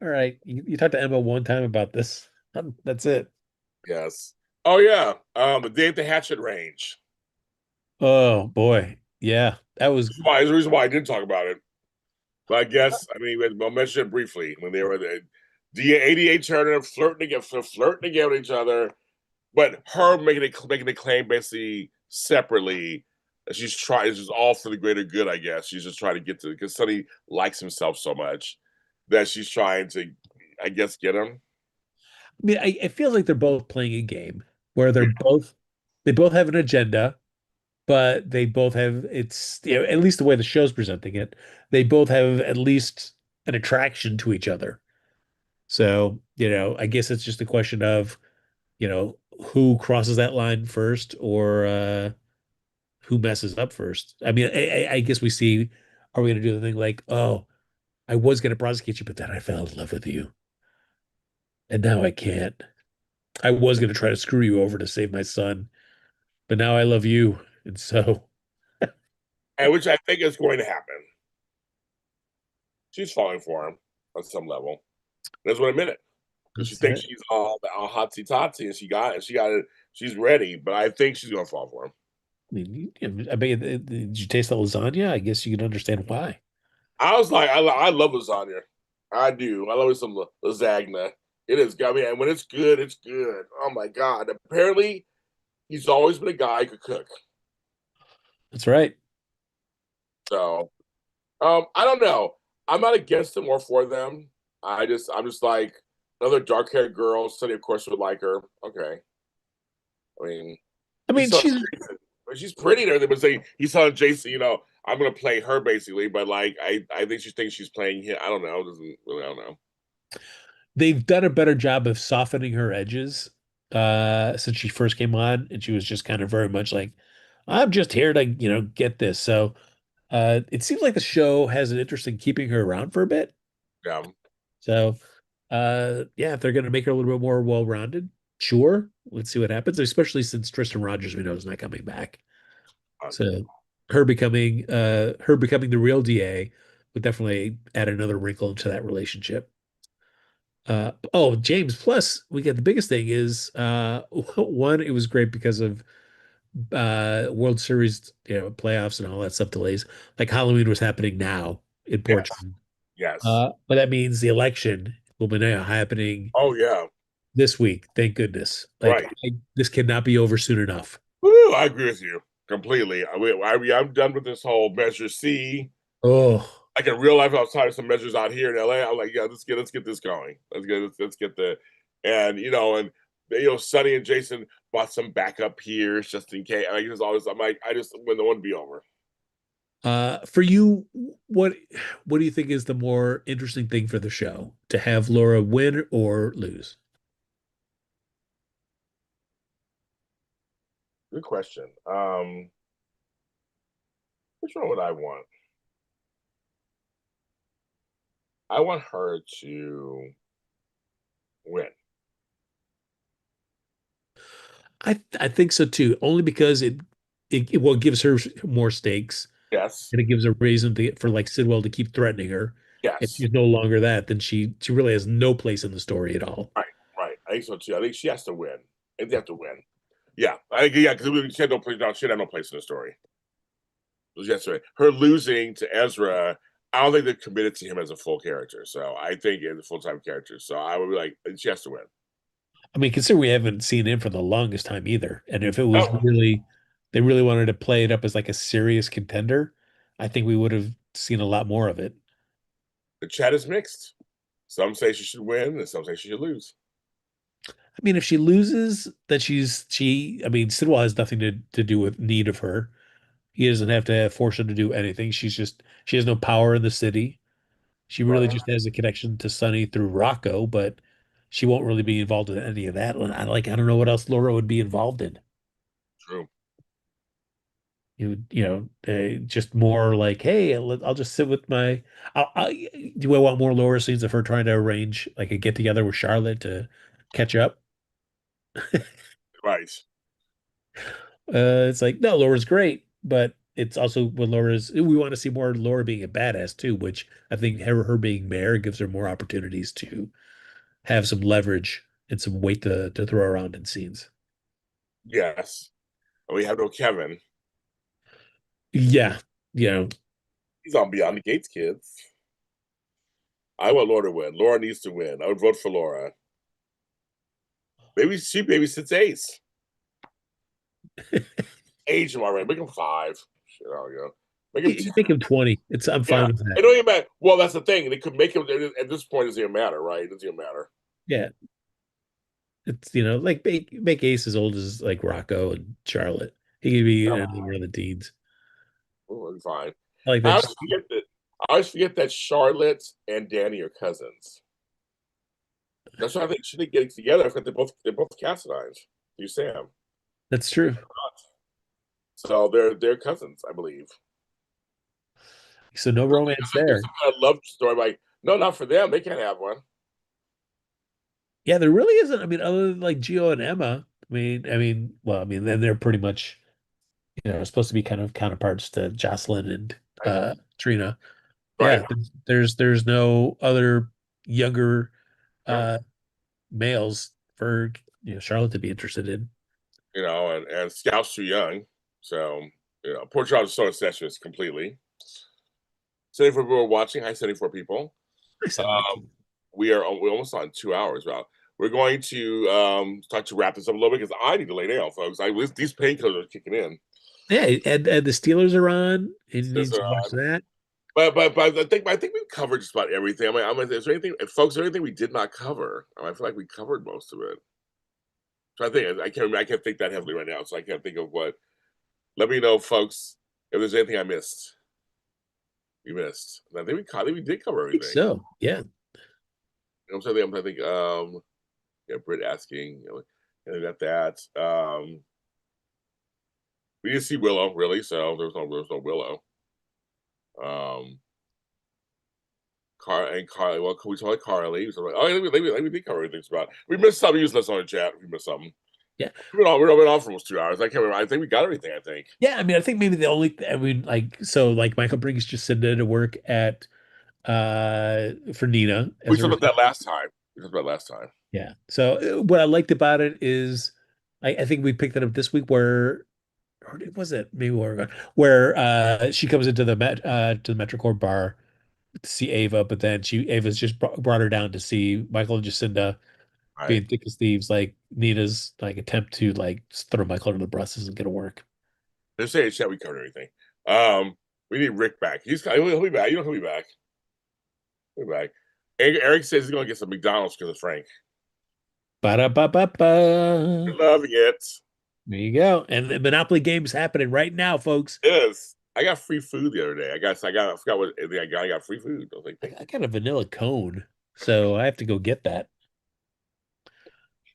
all right. You talked to Emma one time about this. That's it. Yes. Oh yeah. The day at the Hatchet Range. Oh boy. Yeah, that was There's a reason why I did talk about it. But I guess I mean I'll mention it briefly when they were the 88 turner flirting again with each other, but her making a claim basically separately that she's trying. It's just all for the greater good, I guess. She's just trying to get to because Sonny likes himself so much that she's trying to, I guess, get him. I mean, it feels like they're both playing a game where they both have an agenda, but they both have at least the way the show's presenting it, they both have at least an attraction to each other. So, I guess it's just a question of, who crosses that line first or who messes up first. I mean, I guess we see, are we going to do the thing like, oh, I was going to prosecute you, but then I fell in love with you. And now I can't. I was going to try to screw you over to save my son, but now I love you. And so, And which I think is going to happen. She's falling for him on some level. That's what I meant it because she that's thinks it. she's all hotsy totsy and she got it. She's ready, but I think she's gonna fall for him. I mean, I mean, did you taste the lasagna? I guess you can understand why. I was like, I love lasagna. I do. I love some lasagna. It is. I mean, and when it's good, it's good. Oh my god! Apparently, he's always been a guy who could cook. That's right. So, I don't know. I'm not against them or for them. I'm just like another dark haired girl. Sonny, of course, would like her. Okay. I mean, I he's mean, so she's pretty and everything, but saying he's telling Jason, I'm gonna play her basically, but like I think she thinks she's playing him. I don't know. Doesn't really I don't know. they've done a better job of softening her edges since she first came on, and she was just kind of very much like, I'm just here to, get this. So It seems like the show has an interest in keeping her around for a bit. Yeah. So, yeah, if they're going to make her a little bit more well-rounded, sure. Let's see what happens, especially since Tristan Rogers we know is not coming back. So, her becoming the real DA would definitely add another wrinkle into that relationship. Oh, James, plus we get the biggest thing is one, it was great because of World Series, playoffs and all that stuff delays. Like Halloween was happening now in Yes. Portugal. Yes. But that means the election will be now happening Oh yeah. this week. Thank goodness. Like Right. this cannot be over soon enough. Woo, I agree with you completely. I'm done with this whole Measure C. Oh, Like in real life, I was trying some measures out here in LA. I'm like, yeah, let's get this going. Let's get the, and and Sonny and Jason bought some backup here just in case. I'm like, I just want the one to be over. for you, what do you think is the more interesting thing for the show? To have Laura win or lose? Good question. Which one would I want? I want her to win. I think so too, only because it gives her more stakes Yes. and it gives a reason for like Sidwell to keep threatening her. If Yes. she's no longer that, then she really has no place in the story at all. Right. Right. I think so too. I think she has to win. I think they have to win. Yeah. I think, yeah, because she had no place. No, she had no place in the story. Yes, right. Her losing to Ezra, I don't think they're committed to him as a full character. So I think as a full time character. So I would be like, she has to win. I mean, consider we haven't seen him for the longest time either. And if it was Oh, they really wanted to play it up as like a serious contender, I think we would have seen a lot more of it. the chat is mixed. Some say she should win, and some say she should lose. I mean, if she loses, then I mean, Sidwell has nothing to do with need of her. He doesn't have to force her to do anything. She has no power in the city. She really Right. just has a connection to Sonny through Rocco, but she won't really be involved in any of that. I don't know what else Laura would be involved in. True. Just more like, hey, I'll just sit with do I want more Laura scenes of her trying to arrange like a get together with Charlotte to catch up? Right. It's like, no, Laura's great, but it's also when we want to see more Laura being a badass too, which I think her being mayor gives her more opportunities to have some leverage and some weight to throw around in scenes. Yes. And we have no Kevin. Yeah, you know, He's on Beyond the Gates, kids. I want Laura to win. Laura needs to win. I would vote for Laura. Maybe she babysits Ace. Age him already. Make him 5. Shit, oh, yeah. Make him 10. make him 20. I'm Yeah. fine with It that. don't even matter. Well, that's the thing. They could make him at this point. It doesn't even matter, right? It doesn't even matter. Yeah, it's like make Ace as old as like Rocco and Charlotte. He could be one of the teens. Oh, fine. I like I that. always forget that. I always forget that Charlotte and Danny are cousins. That's why I think should they get together? I forgot they're both Cassadines. You Sam. That's true. So they're cousins, I believe. So no romance There's there. some kind of love story like, no, not for them. They can't have one. Yeah, there really isn't. I mean, other than like Gio and Emma. Well, then they're pretty much supposed to be kind of counterparts to Jocelyn and Right. Trina. Right. Yeah, there's no other younger No. uh males for Charlotte to be interested in. And Scout's too young. So, poor Charlotte's so incestuous completely. 74 people are watching. Hi, 74 people. I said that. Um, we're almost on 2 hours. Well, we're going to start to wrap this up a little bit because I need to lay down, folks. These painkillers are kicking in. Yeah, and the Steelers are on, and you This, need to watch that. but I think we've covered just about everything. Is there anything, folks? Is there anything we did not cover? I feel like we covered most of it. So I can't think that heavily right now. So I can't think of what. Let me know, folks, if there's anything I missed. You missed. And I think we did cover I think everything. so. Yeah. I'm trying to think. Yeah, Britt asking. And we got that. We didn't see Willow really, so there was no Willow. Um, and Carly. Well, we talk Carly. So like, oh, let me think how everything's about. We missed something. Use this on the chat. We missed something. Yeah. We've been on for almost 2 hours. I can't remember. I think we got everything. I think Yeah, I mean, I think maybe the only I mean, like, so like Michael brings Jacinda to work at for Nina we as a talked about reception. that last time. We talked about last time. Yeah. So what I liked about it is I think we picked it up this week where or was it maybe where she comes into the Metrocore bar to see Ava, but then Ava's just brought her down to see Michael and Jacinda All right. being thick as thieves, like Nina's like attempt to like just throw Michael under the bus isn't gonna work. They're saying chat. We covered everything. Um, we need Rick back. He'll be back. You know he'll be back. He'll be back. Eric says he's gonna get some McDonald's because of Frank. Ba-da-ba-ba-ba. You're loving it. There you go. And the Monopoly game's happening right now, folks. Yes. I got free food the other day. I forgot what I got. I got free food. I was like, thank I got a vanilla cone, so I have to go get that.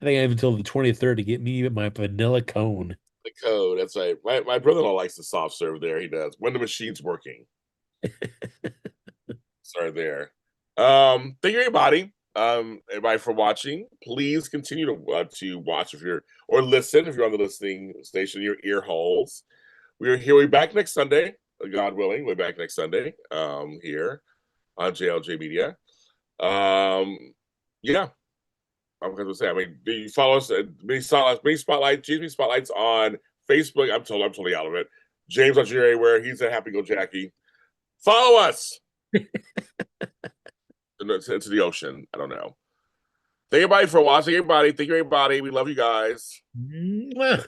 I think I have until the 23rd to get me my vanilla cone. the code. That's right. My brother-in-law likes the soft serve there. He does. When the machine's working. Sorry there. Thank you everybody. Everybody for watching. Please continue to watch if you're or listen if you're on the listening station, your ear holes. We'll be back next Sunday, God willing. We'll be back next Sunday. Here on JLJ Media. Yeah. I'm going to say, I mean, do you follow us at Mini Spotlights on Facebook? I'm totally out of it. James on Junior everywhere. He's a Happy Go Jackie. Follow us into the ocean. I don't know. Thank everybody for watching. Everybody, thank you, everybody. We love you guys. Mwah.